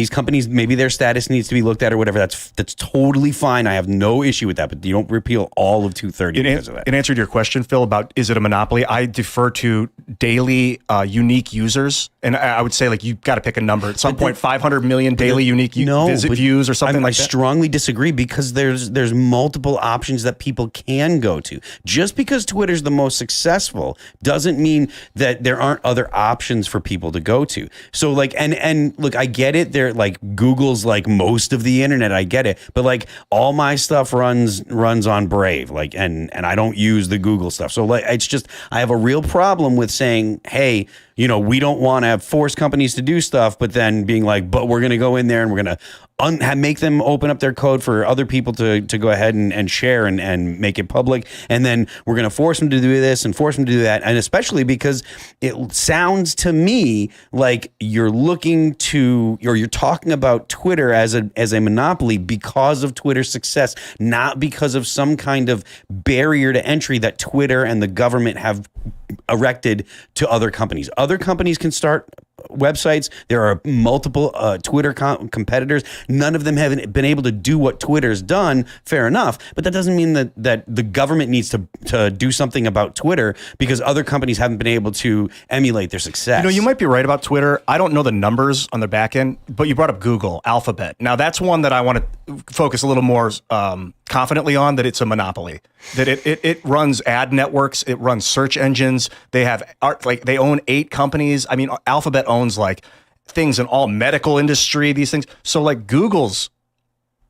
companies, maybe their status needs to be looked at or whatever. That's totally fine. I have no issue with that. But you don't repeal all of 230 because of that. In answer to your question, Phil, about is it a monopoly, I defer to daily unique users, and I would say, like, you've got to pick a number at some point. 500 million daily unique views or something like that. I strongly disagree because there's multiple options that people can go to. Just because Twitter's the most successful doesn't mean that there aren't other options for people to go to. So, like, and look, I get it. They're like, Google's like most of the internet. I get it. But like, all my stuff runs on Brave, like, and I don't use the Google stuff. So, like, it's just, I have a real problem with saying, hey, we don't want to force companies to do stuff, but then being like, but we're going to go in there and we're going to make them open up their code for other people to go ahead and share and make it public. And then we're going to force them to do this and force them to do that. And especially because it sounds to me like you're talking about Twitter as a monopoly because of Twitter's success, not because of some kind of barrier to entry that Twitter and the government have erected to other companies. Other companies can start websites. There are multiple Twitter competitors. None of them have been able to do what Twitter's done. Fair enough. But that doesn't mean that the government needs to do something about Twitter because other companies haven't been able to emulate their success. You might be right about Twitter. I don't know the numbers on their back end, but you brought up Google, Alphabet. Now, that's one that I want to focus a little more confidently on, that it's a monopoly. That it runs ad networks, it runs search engines. They own 8 companies. I mean, Alphabet owns like things in all medical industry, these things. So like Google's,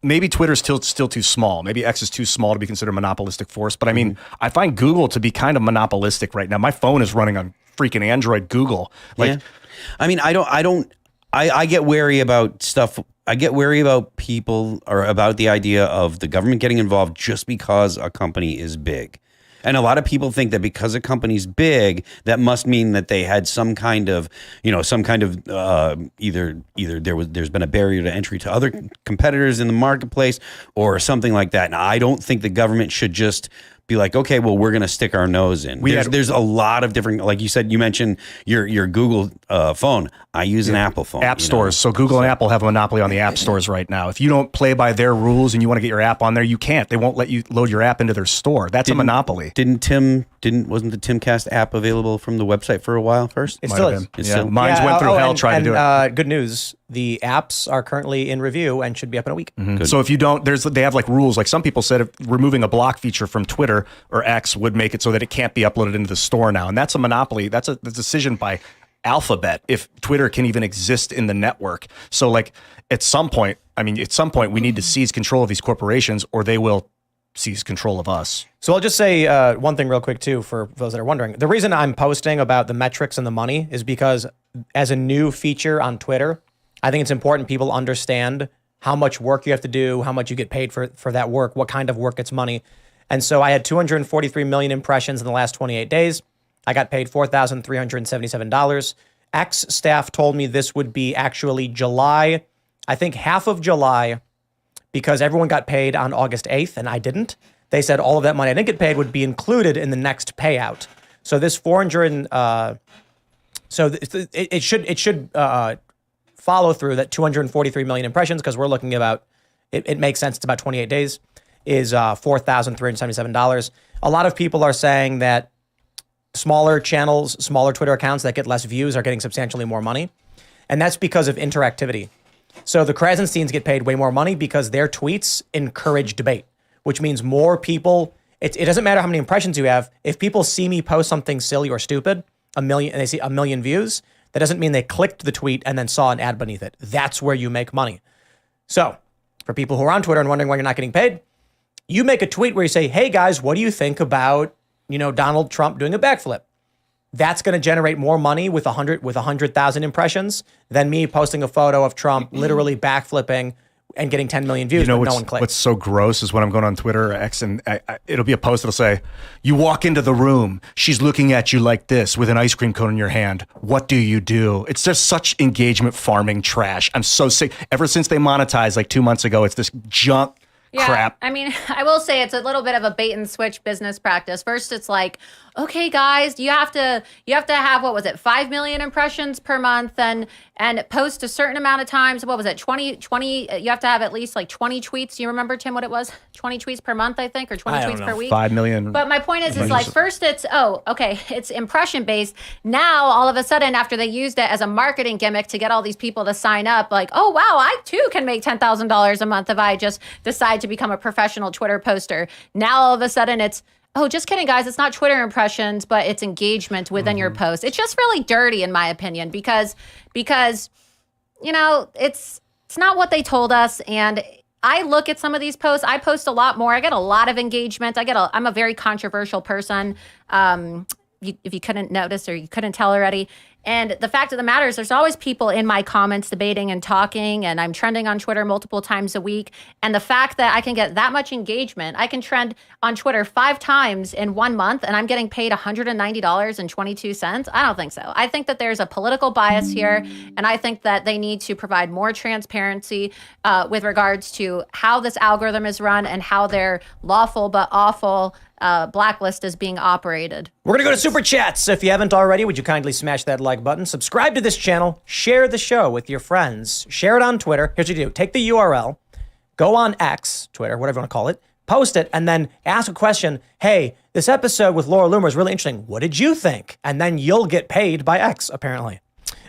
maybe Twitter's still too small. Maybe X is too small to be considered a monopolistic force. But I mean, I find Google to be kind of monopolistic right now. My phone is running on freaking Android Google. Like, yeah. I mean, I get wary about stuff. I get wary about people or about the idea of the government getting involved just because a company is big. And a lot of people think that because a company's big, that must mean that they had some kind of either there's been a barrier to entry to other competitors in the marketplace or something like that. Now, I don't think the government should just be like, okay, well, we're going to stick our nose in. There's a lot of different, like you said, you mentioned your Google phone. I use an Apple phone. App stores. So Google and Apple have a monopoly on the app stores right now. If you don't play by their rules and you want to get your app on there, you can't. They won't let you load your app into their store. That's a monopoly. Wasn't the Timcast app available from the website for a while first? It still is. Mine went through hell trying to do it. Good news. The apps are currently in review and should be up in a week. Mm-hmm. So if you don't, they have like rules. Like some people said, removing a block feature from Twitter or X would make it so that it can't be uploaded into the store now. And that's a monopoly. That's a decision by Alphabet if Twitter can even exist in the network. So like at some point we need to seize control of these corporations or they will seize control of us. So I'll just say one thing real quick too for those that are wondering. The reason I'm posting about the metrics and the money is because as a new feature on Twitter, I think it's important people understand how much work you have to do, how much you get paid for that work, what kind of work gets money. And so I had 243 million impressions in the last 28 days. I got paid $4,377. X staff told me this would be actually July, I think half of July, because everyone got paid on August 8th and I didn't. They said all of that money I didn't get paid would be included in the next payout. So this 400, it should follow through that 243 million impressions, because we're looking about, it makes sense, it's about 28 days, is $4,377. A lot of people are saying that smaller channels, smaller Twitter accounts that get less views are getting substantially more money. And that's because of interactivity. So the Krasensteins get paid way more money because their tweets encourage debate, which means more people, it doesn't matter how many impressions you have. If people see me post something silly or stupid, and they see 1 million views, that doesn't mean they clicked the tweet and then saw an ad beneath it. That's where you make money. So for people who are on Twitter and wondering why you're not getting paid, you make a tweet where you say, hey guys, what do you think about, Donald Trump doing a backflip? That's going to generate more money with 100,000 impressions than me posting a photo of Trump literally backflipping and getting 10 million views, but no one clicks. What's so gross is when I'm going on Twitter or X, and it'll be a post that'll say, you walk into the room, she's looking at you like this with an ice cream cone in your hand. What do you do? It's just such engagement farming trash. I'm so sick. Ever since they monetized like 2 months ago, it's this junk crap. I mean, I will say it's a little bit of a bait and switch business practice. First, it's like, okay, guys, you have to have, what was it, 5 million impressions per month and post a certain amount of times. What was it, 20, you have to have at least like 20 tweets. Do you remember, Tim, what it was? 20 tweets per month, I think, or 20 tweets per week? 5 million. But my point is like, first it's, it's impression based. Now, all of a sudden, after they used it as a marketing gimmick to get all these people to sign up, like, oh, wow, I too can make $10,000 a month if I just decide to become a professional Twitter poster. Now, all of a sudden, it's, oh, just kidding, guys. It's not Twitter impressions, but it's engagement within your post. It's just really dirty, in my opinion, because it's not what they told us. And I look at some of these posts. I post a lot more. I get a lot of engagement. I'm a very controversial person. If you couldn't notice or you couldn't tell already. And the fact of the matter is there's always people in my comments debating and talking, and I'm trending on Twitter multiple times a week. And the fact that I can get that much engagement, I can trend on Twitter 5 times in 1 month and I'm getting paid $190.22. I don't think so. I think that there's a political bias here. And I think that they need to provide more transparency with regards to how this algorithm is run and how their lawful but awful blacklist is being operated. We're going to go to Super Chats. If you haven't already, would you kindly smash that like button, subscribe to this channel, share the show with your friends, share it on Twitter. Here's what you do. Take the URL, go on X, Twitter, whatever you want to call it, post it, and then ask a question. Hey, this episode with Laura Loomer is really interesting. What did you think? And then you'll get paid by X, apparently.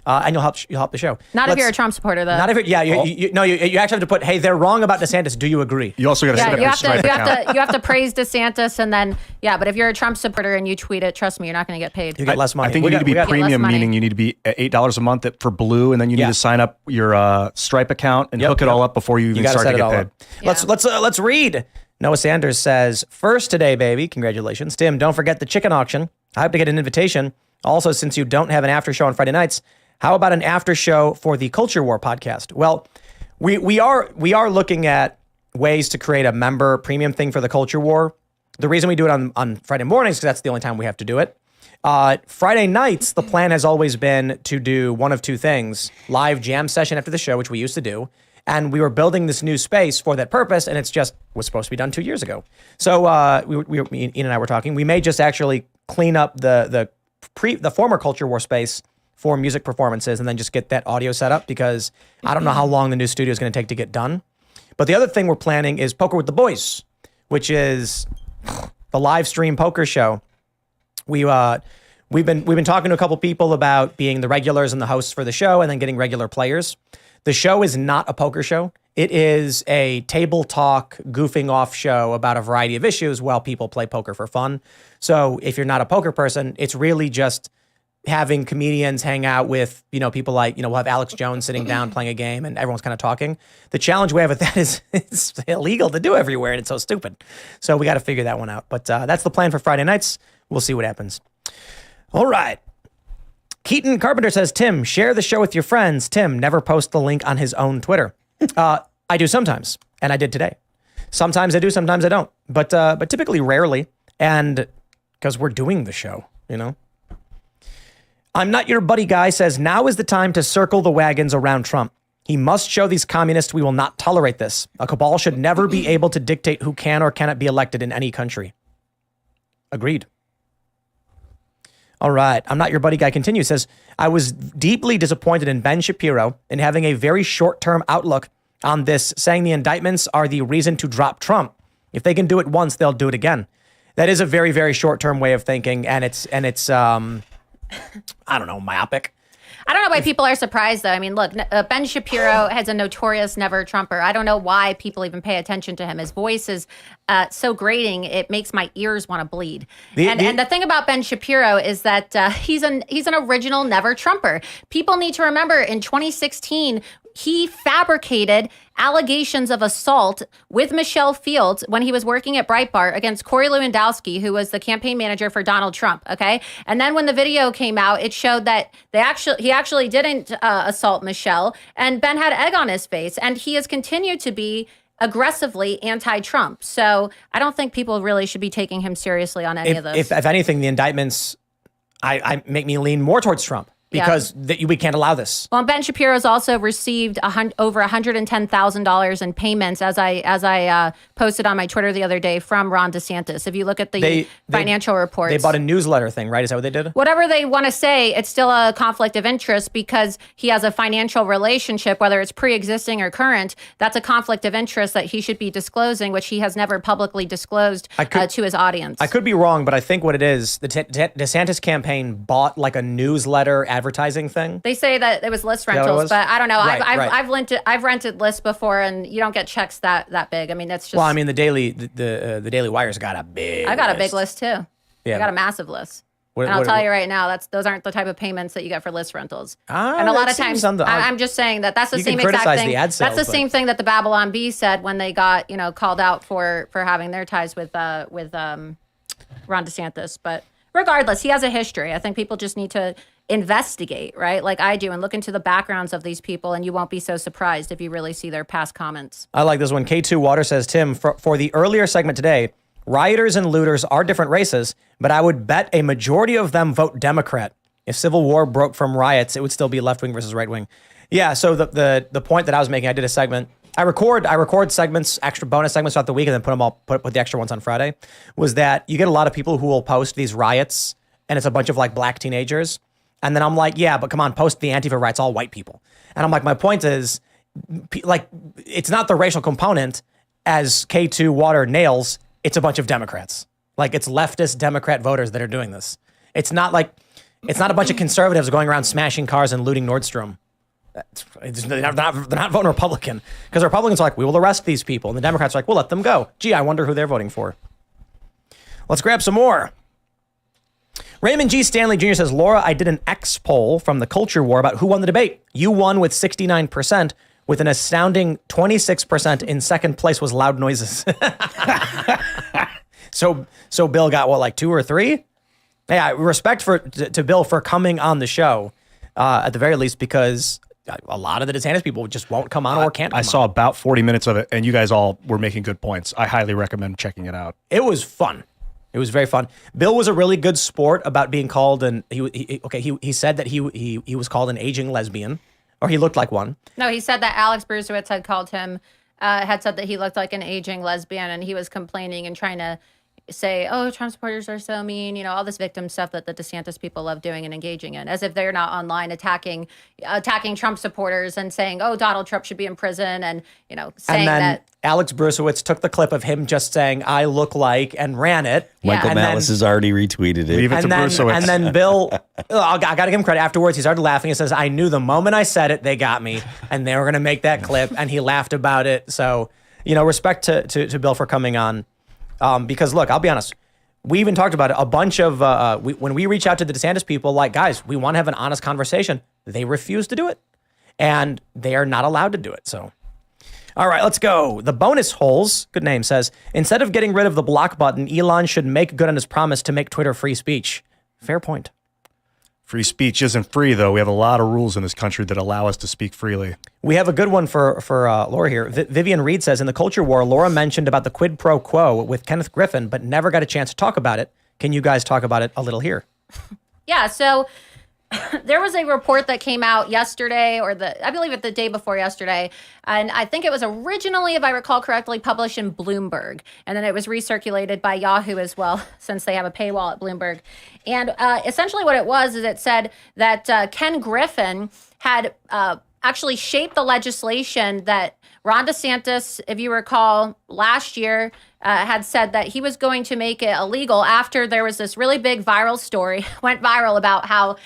And you'll help the show. Not if you're a Trump supporter, though. Not if you actually have to put, hey, they're wrong about DeSantis. Do you agree? You also got to set up your Stripe account. You have to praise DeSantis, and then but if you're a Trump supporter and you tweet it, trust me, you're not going to get paid. You get less money. I think you need to be premium, meaning you need to be at $8 a month for Blue, and then you need to sign up your Stripe account and hook it all up before you even start to get paid. Yeah. Let's read. Noah Sanders says, first today, baby. Congratulations. Tim, don't forget the chicken auction. I hope to get an invitation. Also, since you don't have an after show on Friday nights, how about an after show for the Culture War podcast? Well, we are looking at ways to create a member premium thing for the Culture War. The reason we do it on Friday mornings is because that's the only time we have to do it. Friday nights, the plan has always been to do one of two things: live jam session after the show, which we used to do, and we were building this new space for that purpose, and it's just was supposed to be done 2 years ago. So Ian and I were talking. We may just actually clean up the former Culture War space for music performances and then just get that audio set up, because I don't know how long the new studio is going to take to get done. But the other thing we're planning is Poker with the Boys, which is the live stream poker show. We've been talking to a couple people about being the regulars and the hosts for the show and then getting regular players. The show is not a poker show. It is a table talk, goofing off show about a variety of issues while people play poker for fun. So if you're not a poker person, it's really just having comedians hang out with, people like, we'll have Alex Jones sitting down playing a game and everyone's kind of talking. The challenge we have with that is it's illegal to do everywhere and it's so stupid. So we got to figure that one out. But that's the plan for Friday nights. We'll see what happens. All right. Keaton Carpenter says, Tim, share the show with your friends. Tim never posts the link on his own Twitter. I do sometimes, and I did today. Sometimes I do, sometimes I don't. But typically rarely, and because we're doing the show, I'm not your buddy guy says, now is the time to circle the wagons around Trump. He must show these communists we will not tolerate this. A cabal should never be able to dictate who can or cannot be elected in any country. Agreed. All right. I'm Not Your Buddy Guy continues, says, I was deeply disappointed in Ben Shapiro in having a very short-term outlook on this, saying the indictments are the reason to drop Trump. If they can do it once, they'll do it again. That is a very, very short-term way of thinking, and it's I don't know, myopic. I don't know why people are surprised, though. I mean, look, Ben Shapiro has a notorious never Trumper. I don't know why people even pay attention to him. His voice is so grating, it makes my ears want to bleed. And the thing about Ben Shapiro is that he's an original never Trumper. People need to remember in 2016, he fabricated allegations of assault with Michelle Fields when he was working at Breitbart against Corey Lewandowski, who was the campaign manager for Donald Trump. Okay. And then when the video came out, it showed that he actually didn't assault Michelle, and Ben had egg on his face, and he has continued to be aggressively anti-Trump. So I don't think people really should be taking him seriously on any of this. If anything, the indictments I make me lean more towards Trump. Because we can't allow this. Well, Ben Shapiro's also received over $110,000 in payments, as I posted on my Twitter the other day, from Ron DeSantis. If you look at the financial reports, they bought a newsletter thing, right? Is that what they did? Whatever they want to say, it's still a conflict of interest because he has a financial relationship, whether it's pre-existing or current. That's a conflict of interest that he should be disclosing, which he has never publicly disclosed to his audience. I could be wrong, but I think what it is, the DeSantis campaign bought like a newsletter advertising thing. They say that it was list rentals, but I don't know. Right, I've rented lists before, and you don't get checks that big. I mean, that's just. Well, I mean, the Daily Wire's got a big. I got a big list too. Yeah, I got a massive list. And I'll tell you right now, those aren't the type of payments that you get for list rentals. And a lot of times, I'm just saying that's the same exact thing. That's the same thing that the Babylon Bee said when they got called out for having their ties with Ron DeSantis. But regardless, he has a history. I think people just need to investigate, right? Like I do, and look into the backgrounds of these people, and you won't be so surprised if you really see their past comments. I like this one. K2 Water says, Tim, for the earlier segment today, rioters and looters are different races, but I would bet a majority of them vote Democrat. If civil war broke from riots, it would still be left wing versus right wing. Yeah. So the point that I was making, I did a segment. I record segments, extra bonus segments throughout the week, and then put the extra ones on Friday. Was that you get a lot of people who will post these riots, and it's a bunch of like black teenagers. And then I'm like, yeah, but come on, post the Antifa riots, all white people. And I'm like, my point is, like, it's not the racial component as K2 Water nails. It's a bunch of Democrats. Like, it's leftist Democrat voters that are doing this. It's not a bunch of conservatives going around smashing cars and looting Nordstrom. They're not voting Republican, because the Republicans are like, we will arrest these people. And the Democrats are like, we'll let them go. Gee, I wonder who they're voting for. Let's grab some more. Raymond G. Stanley Jr. says, Laura, I did an X poll from the Culture War about who won the debate. You won with 69%, with an astounding 26%. In second place was Loud Noises. So Bill got what, like 2 or 3? Yeah, respect to Bill for coming on the show, at the very least, because a lot of the DeSantis people just won't come on or can't come on. I saw about 40 minutes of it, and you guys all were making good points. I highly recommend checking it out. It was fun. It was very fun. Bill was a really good sport about being called he said that he was called an aging lesbian, or he looked like one. No, he said that Alex Brusowitz had called him, had said that he looked like an aging lesbian, and he was complaining and trying to say, oh, Trump supporters are so mean, all this victim stuff that the DeSantis people love doing and engaging in, as if they're not online attacking Trump supporters and saying, oh, Donald Trump should be in prison, and saying that. Alex Brusowitz took the clip of him just saying, I look like, and ran it. Michael Malice has already retweeted it. Leave it to Brusowitz. And then Bill, I got to give him credit. Afterwards, he started laughing. He says, I knew the moment I said it, they got me. And they were going to make that clip. And he laughed about it. So, respect to Bill for coming on. Because, look, I'll be honest. We even talked about it. A bunch of, when we reach out to the DeSantis people, like, guys, we want to have an honest conversation. They refuse to do it. And they are not allowed to do it. So. All right, let's go. The Bonus Holes, good name, says, instead of getting rid of the block button, Elon should make good on his promise to make Twitter free speech. Fair point. Free speech isn't free, though. We have a lot of rules in this country that allow us to speak freely. We have a good one for Laura here. Vivian Reed says, in the Culture War, Laura mentioned about the quid pro quo with Kenneth Griffin, but never got a chance to talk about it. Can you guys talk about it a little here? Yeah, so there was a report that came out yesterday, I believe it the day before yesterday, and I think it was originally, if I recall correctly, published in Bloomberg, and then it was recirculated by Yahoo as well, since they have a paywall at Bloomberg. And essentially what it was is it said that Ken Griffin had actually shaped the legislation that Ron DeSantis, if you recall, last year had said that he was going to make it illegal after there was this really big viral story, went viral about how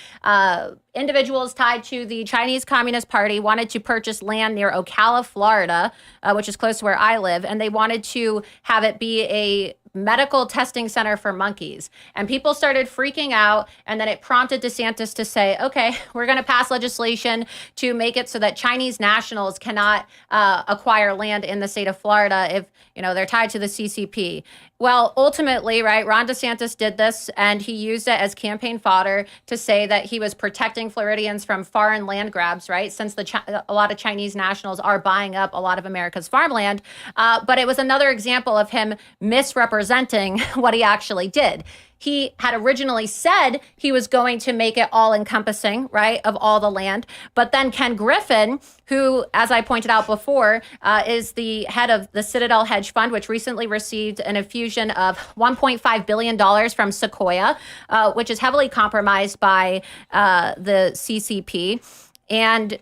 individuals tied to the Chinese Communist Party wanted to purchase land near Ocala, Florida, which is close to where I live, and they wanted to have it be a medical testing center for monkeys. And people started freaking out. And then it prompted DeSantis to say, okay, we're going to pass legislation to make it so that Chinese nationals cannot acquire land in the state of Florida if, they're tied to the CCP. Well, ultimately, right, Ron DeSantis did this, and he used it as campaign fodder to say that he was protecting Floridians from foreign land grabs, right, since a lot of Chinese nationals are buying up a lot of America's farmland. But it was another example of him misrepresenting what he actually did. He had originally said he was going to make it all encompassing, right, of all the land. But then Ken Griffin, who, as I pointed out before, is the head of the Citadel hedge fund, which recently received an infusion of $1.5 billion from Sequoia, which is heavily compromised by the CCP. And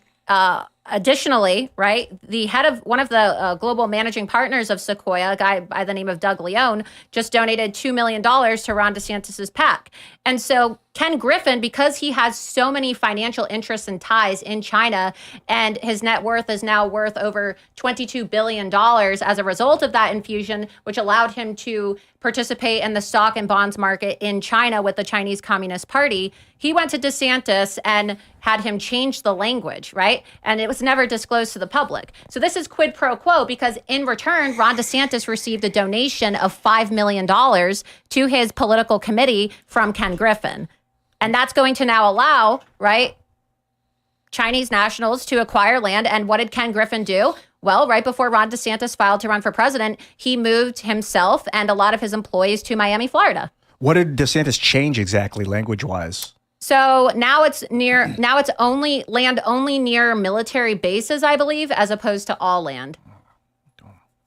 additionally, right, the head of one of the global managing partners of Sequoia, a guy by the name of Doug Leone, just donated $2 million to Ron DeSantis's PAC. And so Ken Griffin, because he has so many financial interests and ties in China, and his net worth is now worth over $22 billion as a result of that infusion, which allowed him to participate in the stock and bonds market in China with the Chinese Communist Party, he went to DeSantis and had him change the language, right? And it was never disclosed to the public. So this is quid pro quo, because in return, Ron DeSantis received a donation of $5 million to his political committee from Ken Griffin. And that's going to now allow, right, Chinese nationals to acquire land. And what did Ken Griffin do? Well, right before Ron DeSantis filed to run for president, he moved himself and a lot of his employees to Miami, Florida. What did DeSantis change exactly language-wise? So now it's only land only near military bases, I believe, as opposed to all land.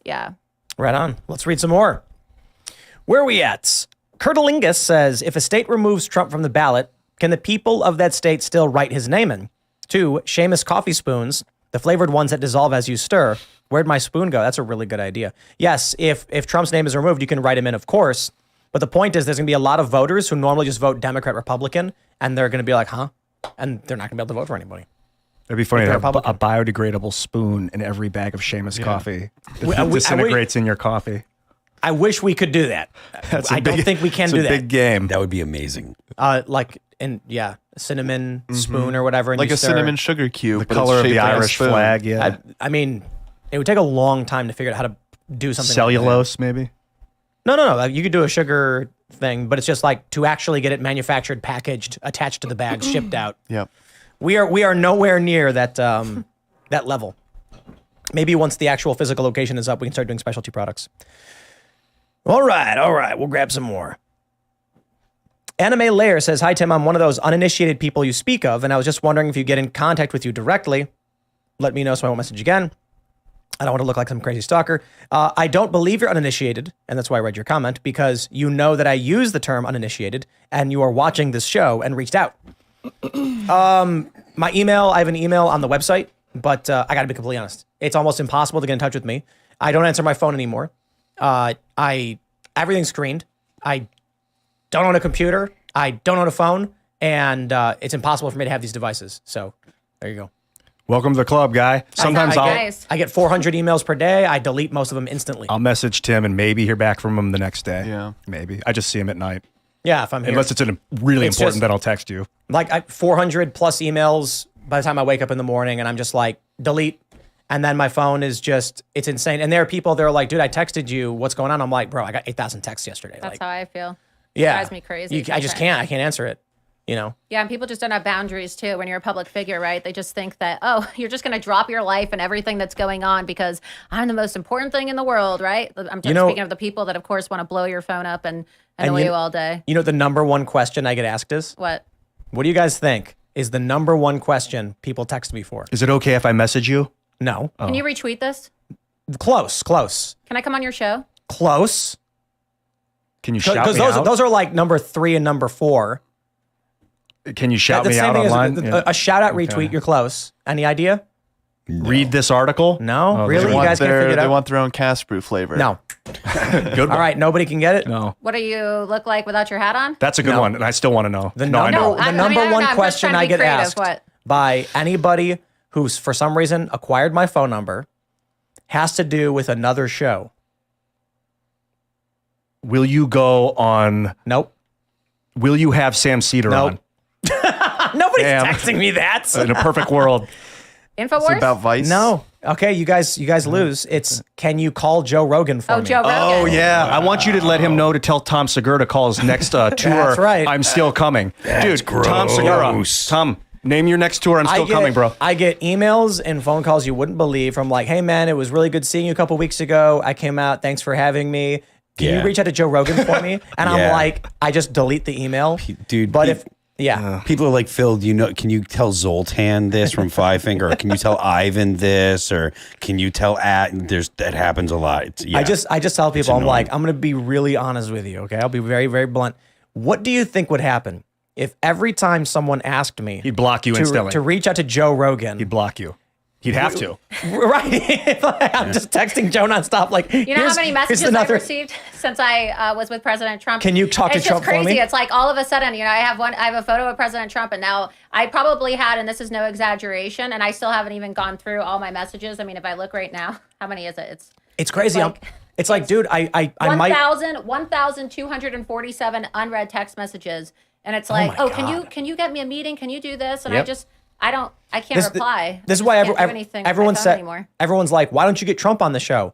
Yeah. Right on. Let's read some more. Where are we at? Kurtalingus says, if a state removes Trump from the ballot, can the people of that state still write his name in? 2, Seamus coffee spoons, the flavored ones that dissolve as you stir. Where'd my spoon go? That's a really good idea. Yes, if Trump's name is removed, you can write him in, of course. But the point is there's going to be a lot of voters who normally just vote Democrat, Republican, and they're going to be like, huh? And they're not going to be able to vote for anybody. It'd be funny to have a biodegradable spoon in every bag of Seamus coffee that disintegrates in your coffee. I wish we could do that. I don't think we can do that. It's a big game. That would be amazing. Cinnamon spoon or whatever. And like a cinnamon sugar cube. The color of the Irish flag, yeah. I mean, it would take a long time to figure out how to do something Cellulose, maybe? No. You could do a sugar thing, but it's just like to actually get it manufactured, packaged, attached to the bag, shipped out. Yep. We are nowhere near that that level. Maybe once the actual physical location is up, we can start doing specialty products. All right. We'll grab some more. Anime Layer says, hi, Tim. I'm one of those uninitiated people you speak of, and I was just wondering if you get in contact with you directly. Let me know so I won't message again. I don't want to look like some crazy stalker. I don't believe you're uninitiated, and that's why I read your comment, because you know that I use the term uninitiated, and you are watching this show and reached out. My email, I have an email on the website, but I got to be completely honest. It's almost impossible to get in touch with me. I don't answer my phone anymore. Everything's screened. I don't own a computer. I don't own a phone, and it's impossible for me to have these devices. So there you go. Welcome to the club, guy. Sometimes I get 400 emails per day. I delete most of them instantly. I'll message Tim and maybe hear back from him the next day. Yeah. Maybe. I just see him at night. Yeah, if I'm here. Unless it's really important, then I'll text you. Like 400 plus emails by the time I wake up in the morning, and I'm just like, delete. And then my phone is just, it's insane. And there are people that are like, dude, I texted you. What's going on? I'm like, bro, I got 8,000 texts yesterday. That's how I feel. Yeah. It drives me crazy. I just can't. I can't answer it. You know? Yeah, and people just don't have boundaries, too, when you're a public figure, right? They just think that, oh, you're just going to drop your life and everything that's going on because I'm the most important thing in the world, right? I'm just speaking of the people that, of course, want to blow your phone up and annoy you all day. You know, the number one question I get asked is? What do you guys think? is the number one question people text me for. Is it okay if I message you? No. Can you retweet this? Close. Can I come on your show? Close. Can you shout me Because out? those are like number 3 and number 4. Can you shout The me same out thing as online? a shout out retweet, you're close. Any idea? Read this article? No? Oh, Really? They You want guys can't figure it they out? want their own cast brew flavor. No. Good one. All right, nobody can get it? No. What do you look like without your hat on? That's a good one, and I still want to know. The no, I number, know. the I mean, number I don't know, one I'm just question trying to I be get creative. asked What? by anybody who's for some reason acquired my phone number has to do with another show. Will you go on? Nope. Will you have Sam Cedar Nope. on? Nobody's Damn. texting me that. In a perfect world. InfoWars? It's about Vice. No. Okay, you guys lose. It's can you call Joe Rogan for Oh, me? Joe Rogan. Oh yeah, I want you to let him know to tell Tom Segura to call his next tour. That's right. I'm still coming, dude. Tom Segura. Tom, name your next tour. I'm still coming, bro. I get emails and phone calls you wouldn't believe from like, hey man, it was really good seeing you a couple weeks ago. I came out. Thanks for having me. Can Yeah. you reach out to Joe Rogan for me? And I'm Yeah. like, I just delete the email. Dude, But if people are like, Phil, can you tell Zoltan this from Five Finger? Or can you tell Ivan this? Or can you tell that happens a lot. I just tell people, I'm annoying. like, I'm going to be really honest with you. Okay. I'll be very, very blunt. What do you think would happen if every time someone asked me He'd block you instantly. to reach out to Joe Rogan, He'd block you. He'd have to. right? I'm just texting Joe nonstop. Like, You know how many messages I've another. received since I was with President Trump? Can you talk to It's Trump just for crazy. me? It's like all of a sudden, I have a photo of President Trump, and now I probably had, and this is no exaggeration, and I still haven't even gone through all my messages. I mean, if I look right now, how many is it? It's crazy. It's like, dude, I might. 1,247 unread text messages, and it's like, my can you get me a meeting? Can you do this? And Yep. I can't reply. This is I why just can't do anything with my everyone phone said anymore. everyone's like, why don't you get Trump on the show?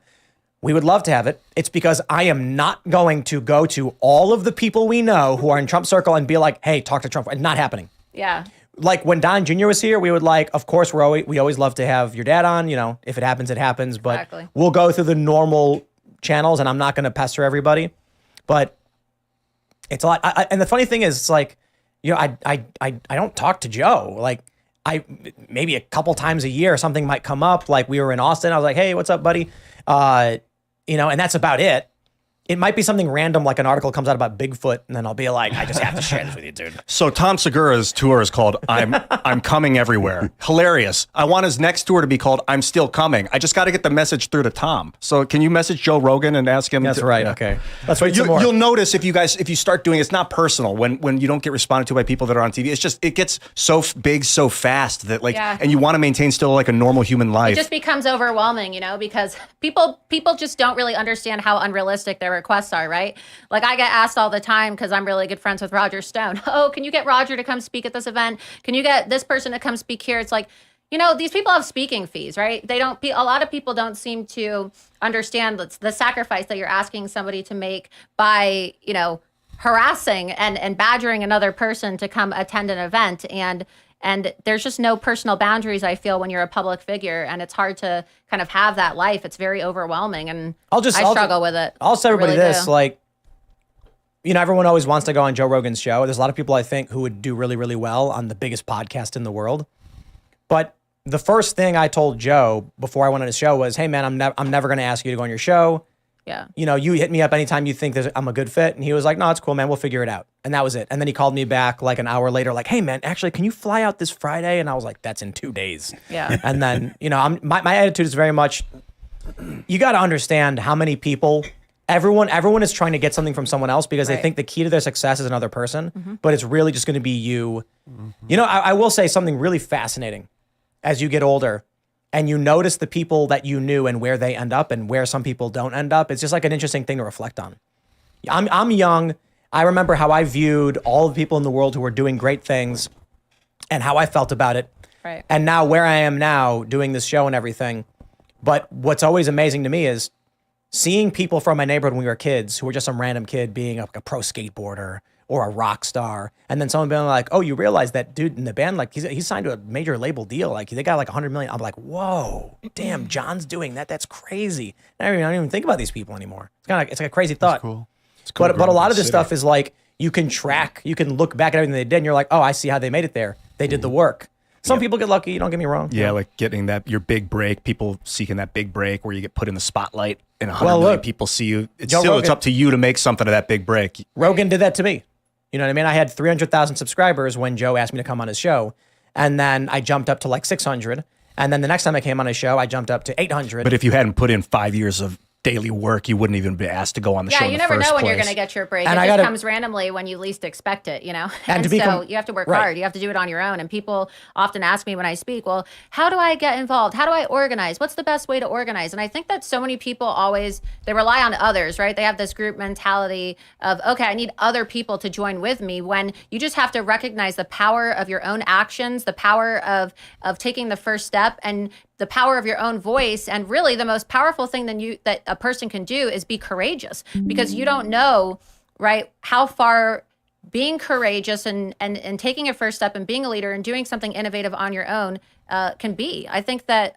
We would love to have it. It's because I am not going to go to all of the people we know who are in Trump's circle and be like, hey, talk to Trump. Not happening. Yeah. Like when Don Jr. was here, we would like, of course, we always love to have your dad on. If it happens, it happens. But Exactly. we'll go through the normal channels, and I'm not going to pester everybody. But it's a lot. And the funny thing is, it's like, I don't talk to Joe. Like, maybe a couple times a year something might come up. Like we were in Austin, I was like, hey, what's up, buddy? And that's about it. It might be something random, like an article comes out about Bigfoot, and then I'll be like, I just have to share this with you, dude. So Tom Segura's tour is called I'm Coming Everywhere. Hilarious. I want his next tour to be called I'm Still Coming. I just got to get the message through to Tom. So can you message Joe Rogan and ask him? That's right. Yeah. Okay. Let's But read some more. you'll notice if you start doing it's not personal when you don't get responded to by people that are on TV. It's just it gets so big so fast that Yeah. and you want to maintain still like a normal human life. It just becomes overwhelming, because people just don't really understand how unrealistic their requests are, right? Like I get asked all the time because I'm really good friends with Roger Stone. Oh, can you get Roger to come speak at this event? Can you get this person to come speak here? It's like, these people have speaking fees, right? A lot of people don't seem to understand the sacrifice that you're asking somebody to make by, harassing and badgering another person to come attend an event. And there's just no personal boundaries, I feel, when you're a public figure, and it's hard to kind of have that life. It's very overwhelming, and I struggle with it. I'll tell everybody Really this, do. like, everyone always wants to go on Joe Rogan's show. There's a lot of people I think who would do really, really well on the biggest podcast in the world. But the first thing I told Joe before I went on his show was, hey man, I'm never going to ask you to go on your show. Yeah. You hit me up anytime you think I'm a good fit. And he was like, no, it's cool, man. We'll figure it out. And that was it. And then he called me back like an hour later, like, hey, man, actually, can you fly out this Friday? And I was like, that's in 2 days. Yeah. And then, my attitude is very much, you got to understand how many people, everyone is trying to get something from someone else because they Right. think the key to their success is another person, but it's really just going to be you. I will say something really fascinating as you get older. And you notice the people that you knew and where they end up and where some people don't end up. It's just like an interesting thing to reflect on. I'm young. I remember how I viewed all the people in the world who were doing great things and how I felt about it. Right. And now where I am now doing this show and everything. But what's always amazing to me is seeing people from my neighborhood when we were kids who were just some random kid being a pro skateboarder or a rock star. And then someone being like, oh, you realize that dude in the band, like he's signed to a major label deal. Like they got like 100 million. I'm like, whoa, damn, John's doing that. That's crazy. I don't even think about these people anymore. It's like a crazy thought. Cool. It's cool. But a lot of this stuff is like, You can track, you can look back at everything they did, and you're like, oh, I see how they made it there. They did the work. Some people get lucky, don't get me wrong. Yeah, like getting your big break, people seeking that big break where you get put in the spotlight and 100 million people see you. It's up to you to make something of that big break. Rogan did that to me. You know what I mean? I had 300,000 subscribers when Joe asked me to come on his show. And then I jumped up to like 600. And then the next time I came on his show, I jumped up to 800. But if you hadn't put in 5 years of daily work, you wouldn't even be asked to go on the show. Yeah, you never know when you're going to get your break. It just comes randomly when you least expect it, you know? And so you have to work hard. You have to do it on your own. And people often ask me when I speak, well, how do I get involved? How do I organize? What's the best way to organize? And I think that so many people always, they rely on others, right? They have this group mentality of, okay, I need other people to join with me, when you just have to recognize the power of your own actions, the power of taking the first step, and the power of your own voice. And really the most powerful thing that a person can do is be courageous, because you don't know, right, how far being courageous and taking a first step and being a leader and doing something innovative on your own can be. I think that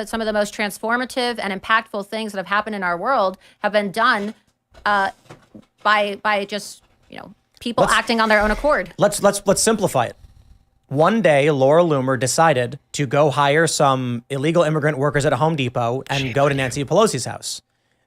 some of the most transformative and impactful things that have happened in our world have been done by just, people acting on their own accord. Let's simplify it. One day, Laura Loomer decided to go hire some illegal immigrant workers at a Home Depot and go to Nancy Pelosi's house.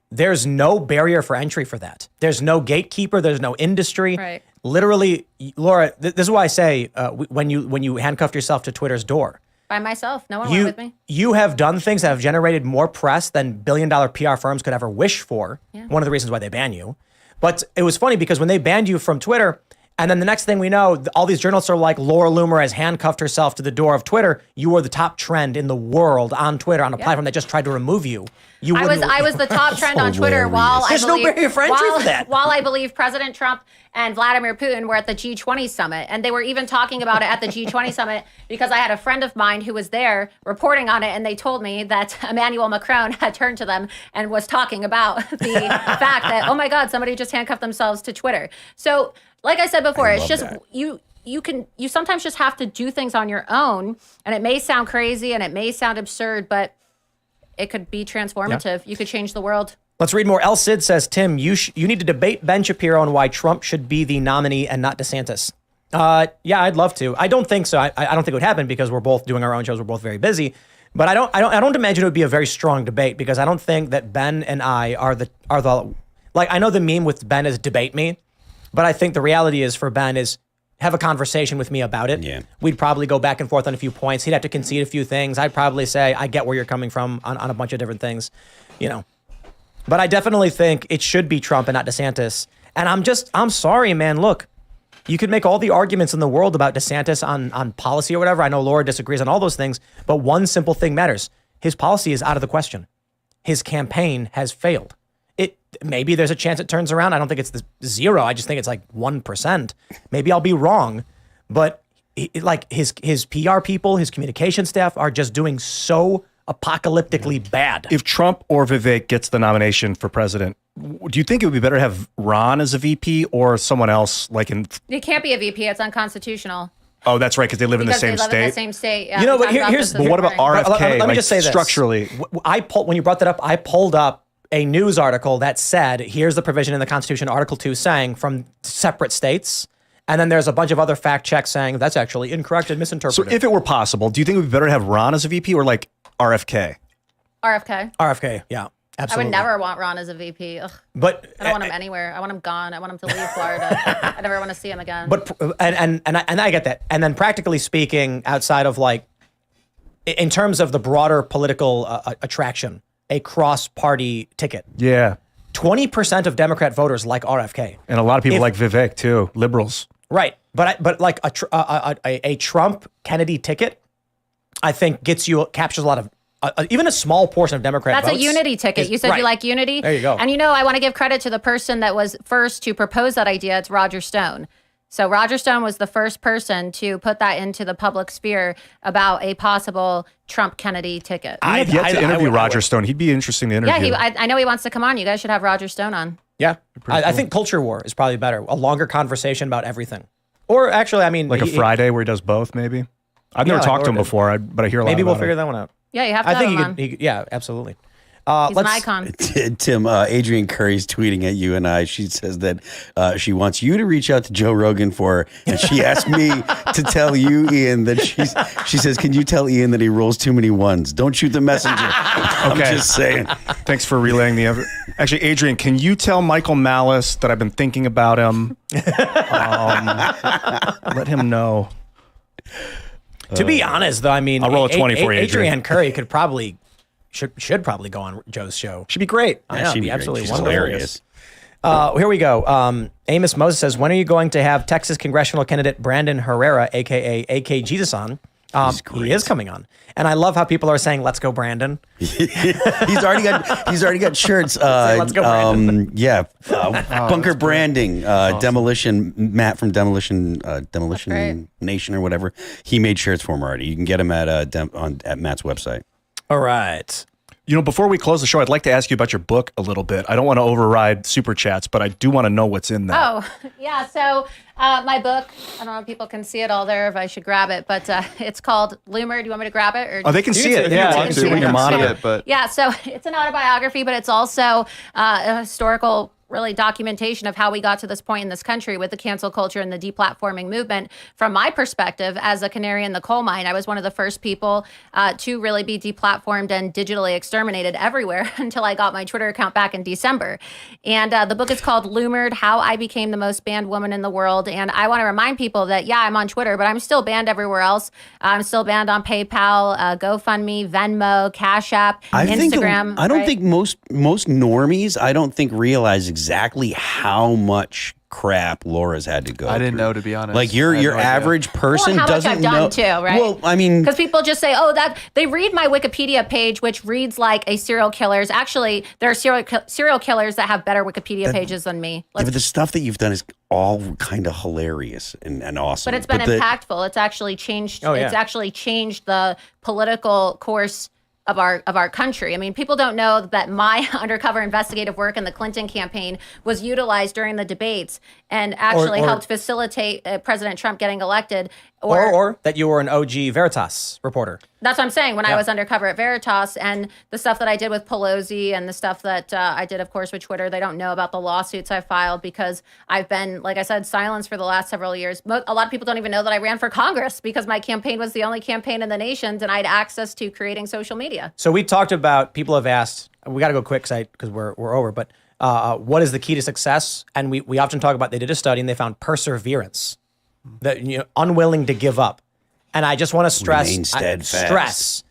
There's no barrier for entry for that. There's no gatekeeper. There's no industry. Right. Literally, Laura, this is why I say when you handcuffed yourself to Twitter's door. By myself. No one went with me. You have done things that have generated more press than billion-dollar PR firms could ever wish for. Yeah. One of the reasons why they ban you. But it was funny because when they banned you from Twitter, and then the next thing we know, all these journalists are like, Laura Loomer has handcuffed herself to the door of Twitter. You were the top trend in the world on Twitter, on a platform that just tried to remove you. I was the top trend on Twitter while There's no barrier for entry for that. While I believe President Trump and Vladimir Putin were at the G20 summit, and they were even talking about it at the G20 summit, because I had a friend of mine who was there reporting on it, and they told me that Emmanuel Macron had turned to them and was talking about the fact that, oh my God, somebody just handcuffed themselves to Twitter. So, like I said before, it's just you sometimes just have to do things on your own, and it may sound crazy and it may sound absurd, but it could be transformative. Yeah. You could change the world. Let's read more. El Cid says, Tim, you need to debate Ben Shapiro on why Trump should be the nominee and not DeSantis. Yeah, I'd love to. I don't think so. I don't think it would happen because we're both doing our own shows. We're both very busy. But I don't imagine it would be a very strong debate, because I don't think that Ben and I are the like, I know the meme with Ben is debate me, but I think the reality is for Ben is have a conversation with me about it. Yeah. We'd probably go back and forth on a few points. He'd have to concede a few things. I'd probably say, I get where you're coming from on a bunch of different things, But I definitely think it should be Trump and not DeSantis. And I'm sorry, man. Look, you could make all the arguments in the world about DeSantis on policy or whatever. I know Laura disagrees on all those things, but one simple thing matters. His policy is out of the question. His campaign has failed. Maybe there's a chance it turns around. I don't think it's the zero. I just think it's like 1%. Maybe I'll be wrong, but his PR people, his communication staff are just doing so apocalyptically bad. If Trump or Vivek gets the nomination for president, do you think it would be better to have Ron as a VP or someone else? It can't be a VP. It's unconstitutional. Oh, that's right, because they live in the same state. Yeah, but what about RFK? Let me just say this. Structurally, when you brought that up, I pulled up a news article that said, here's the provision in the Constitution, Article 2, saying from separate states. And then there's a bunch of other fact checks saying that's actually incorrect and misinterpreted. So if it were possible, do you think it would be better to have Ron as a VP or like RFK? RFK, yeah. Absolutely. I would never want Ron as a VP. Ugh. But I don't want him anywhere. I want him gone. I want him to leave Florida. I never want to see him again. But and I get that. And then practically speaking, outside of in terms of the broader political attraction, a cross-party ticket. Yeah. 20% of Democrat voters like RFK. And a lot of people like Vivek too, liberals. Right. But like a Trump-Kennedy ticket, I think captures a lot of, even a small portion of Democrat votes. That's a unity ticket. You said you like unity? There you go. And I want to give credit to the person that was first to propose that idea. It's Roger Stone. So Roger Stone was the first person to put that into the public sphere about a possible Trump-Kennedy ticket. I've yet to interview Roger Stone. He'd be interesting to interview. Yeah, I know he wants to come on. You guys should have Roger Stone on. Yeah. I think Culture War is probably better. A longer conversation about everything. Or actually, I mean... Like a Friday where he does both, maybe? I've never talked to him before, but I hear a lot about it. Maybe we'll figure that one out. Yeah, you have to have him on. Yeah, absolutely. He's an icon. Tim, Adrian Curry's tweeting at you and I. She says that she wants you to reach out to Joe Rogan for her. And she asked me to tell you, Ian, that she says, can you tell Ian that he rolls too many ones? Don't shoot the messenger. I'm just saying. Thanks for relaying the other. Actually, Adrian, can you tell Michael Malice that I've been thinking about him? Let him know. To be honest, though, I mean, I'll roll a 20 for you, Adrian Curry could probably should probably go on Joe's show. Should be great. I know, She'd be absolutely She's wonderful. hilarious. Here we go. Amos Moses says, when are you going to have Texas congressional candidate Brandon Herrera, a.k.a. AK Jesus, on? He is coming on. And I love how people are saying, let's go, Brandon. He's already got shirts. Let's go, Brandon. Bunker Branding, Demolition, Matt from Demolition Nation or whatever. He made shirts for him already. You can get him at Matt's website. All right. You know, before we close the show, I'd like to ask you about your book a little bit. I don't want to override Super Chats, but I do want to know what's in that. Oh, yeah. So my book, I don't know if people can see it all there, if I should grab it, but it's called Loomer. Do you want me to grab it? Or they can see it. Yeah, You can see it when you're monitoring. But yeah, so it's an autobiography, but it's also a historical really documentation of how we got to this point in this country with the cancel culture and the deplatforming movement. From my perspective, as a canary in the coal mine, I was one of the first people to really be deplatformed and digitally exterminated everywhere until I got my Twitter account back in December. And the book is called Loomered, How I Became the Most Banned Woman in the World. And I want to remind people that, yeah, I'm on Twitter, but I'm still banned everywhere else. I'm still banned on PayPal, GoFundMe, Venmo, Cash App, Instagram. I don't think most normies, I don't think realize exactly how much crap Laura's had to go I didn't through. know, to be honest. Like your average person how doesn't much I've done know. too, right? Well, I mean, because people just say, "Oh, that they read my Wikipedia page, which reads like a serial killer's." Actually, there are serial killers that have better Wikipedia pages than me. but the stuff that you've done is all kind of hilarious and awesome. But it's been impactful. It's actually changed. Oh, yeah. It's actually changed the political course of our country. I mean, people don't know that my undercover investigative work in the Clinton campaign was utilized during the debates and actually helped facilitate President Trump getting elected. Or that you were an OG Veritas reporter. That's what I'm saying. When I was undercover at Veritas, and the stuff that I did with Pelosi and the stuff that I did, of course, with Twitter, they don't know about the lawsuits I filed because I've been, like I said, silenced for the last several years. A lot of people don't even know that I ran for Congress because my campaign was the only campaign in the nation denied access to creating social media. So we talked about, people have asked, we got to go quick because we're over, but what is the key to success? And we often talk about, they did a study and they found perseverance, that unwilling to give up. And I just want to Remain steadfast.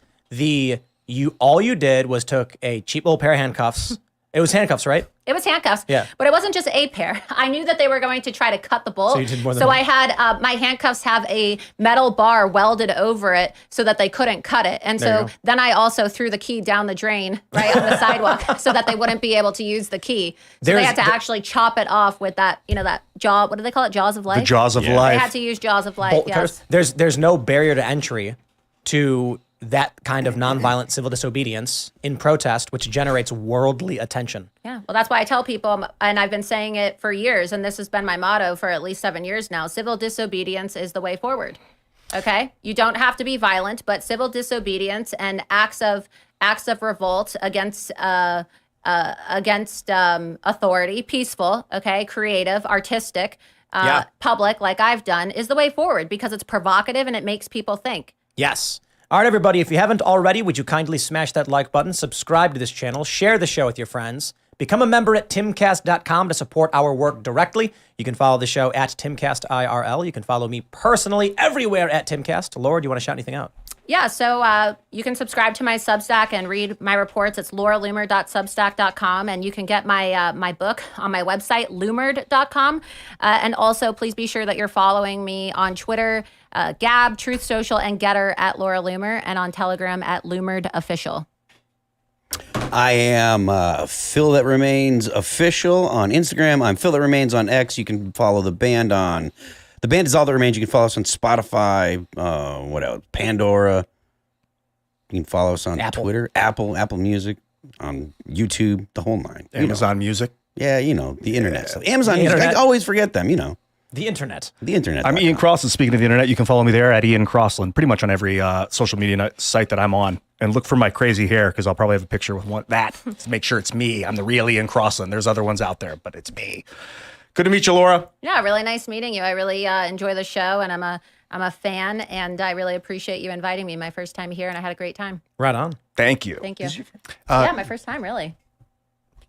All you did was took a cheap little pair of handcuffs. It was handcuffs, right? It was handcuffs, Yeah. but it wasn't just a pair. I knew that they were going to try to cut the bolt. So you did more than So one. I had my handcuffs have a metal bar welded over it so that they couldn't cut it. And There you so go. then I also threw the key down the drain right on the sidewalk so that they wouldn't be able to use the key. So they had to actually chop it off with that, that jaw. What do they call it? Jaws of life? The jaws of They life. had to use jaws of life, Bolt yes. cutters. There's no barrier to entry to that kind of nonviolent civil disobedience in protest, which generates worldly attention. Yeah, well, that's why I tell people, and I've been saying it for years, and this has been my motto for at least 7 years now, civil disobedience is the way forward. Okay? You don't have to be violent, but civil disobedience and acts of revolt against authority, peaceful, okay, creative, artistic, public, like I've done, is the way forward because it's provocative and it makes people think. Yes. All right, everybody, if you haven't already, would you kindly smash that like button, subscribe to this channel, share the show with your friends, become a member at timcast.com to support our work directly. You can follow the show at timcastirl. You can follow me personally everywhere at timcast. Laura, do you want to shout anything out? Yeah, so you can subscribe to my Substack and read my reports. It's lauraloomer.substack.com, and you can get my book on my website, loomered.com. And also, please be sure that you're following me on Twitter, Gab, Truth Social, and Getter at Laura Loomer, and on Telegram at Loomered Official. I am Phil That Remains Official on Instagram. I'm Phil That Remains on X. You can follow the band on... The band is All That Remains. You can follow us on Spotify. What else? Pandora. You can follow us on Apple. Twitter, Apple Music, on YouTube, the whole nine. Amazon Music. Yeah, the internet stuff. Amazon The Music. internet. I always forget them, The internet. The internet. I'm Ian Crossland. Speaking of the internet, you can follow me there at Ian Crossland, pretty much on every social media site that I'm on. And look for my crazy hair because I'll probably have a picture with that to make sure it's me. I'm the real Ian Crossland. There's other ones out there, but it's me. Good to meet you, Laura. Yeah, really nice meeting you. I really enjoy the show, and I'm a fan, and I really appreciate you inviting me my first time here, and I had a great time. Right on. Thank you. Thank you. Yeah, my first time, really.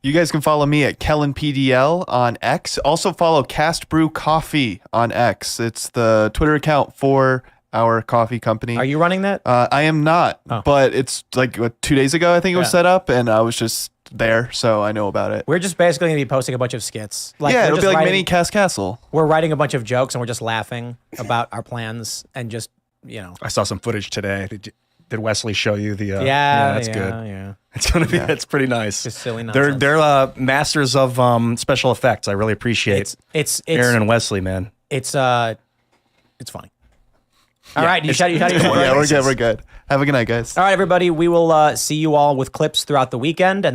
You guys can follow me at KellenPDL on X. Also follow Cast Brew Coffee on X. It's the Twitter account for our coffee company. Are you running that? I am not, but it's like 2 days ago, I think it was set up, and I was just there, so I know about it. We're just basically going to be posting a bunch of skits. Yeah, it'll be like mini Cast Castle. We're writing a bunch of jokes, and we're just laughing about our plans, and just, I saw some footage today. Did Wesley show you the? Yeah, that's good. Yeah, it's gonna be. That's pretty nice. Just silly nonsense. They're masters of special effects. I really appreciate it's Aaron and Wesley, man. It's funny. All right, you shot your Yeah, we're good. Have a good night, guys. All right, everybody. We will see you all with clips throughout the weekend, and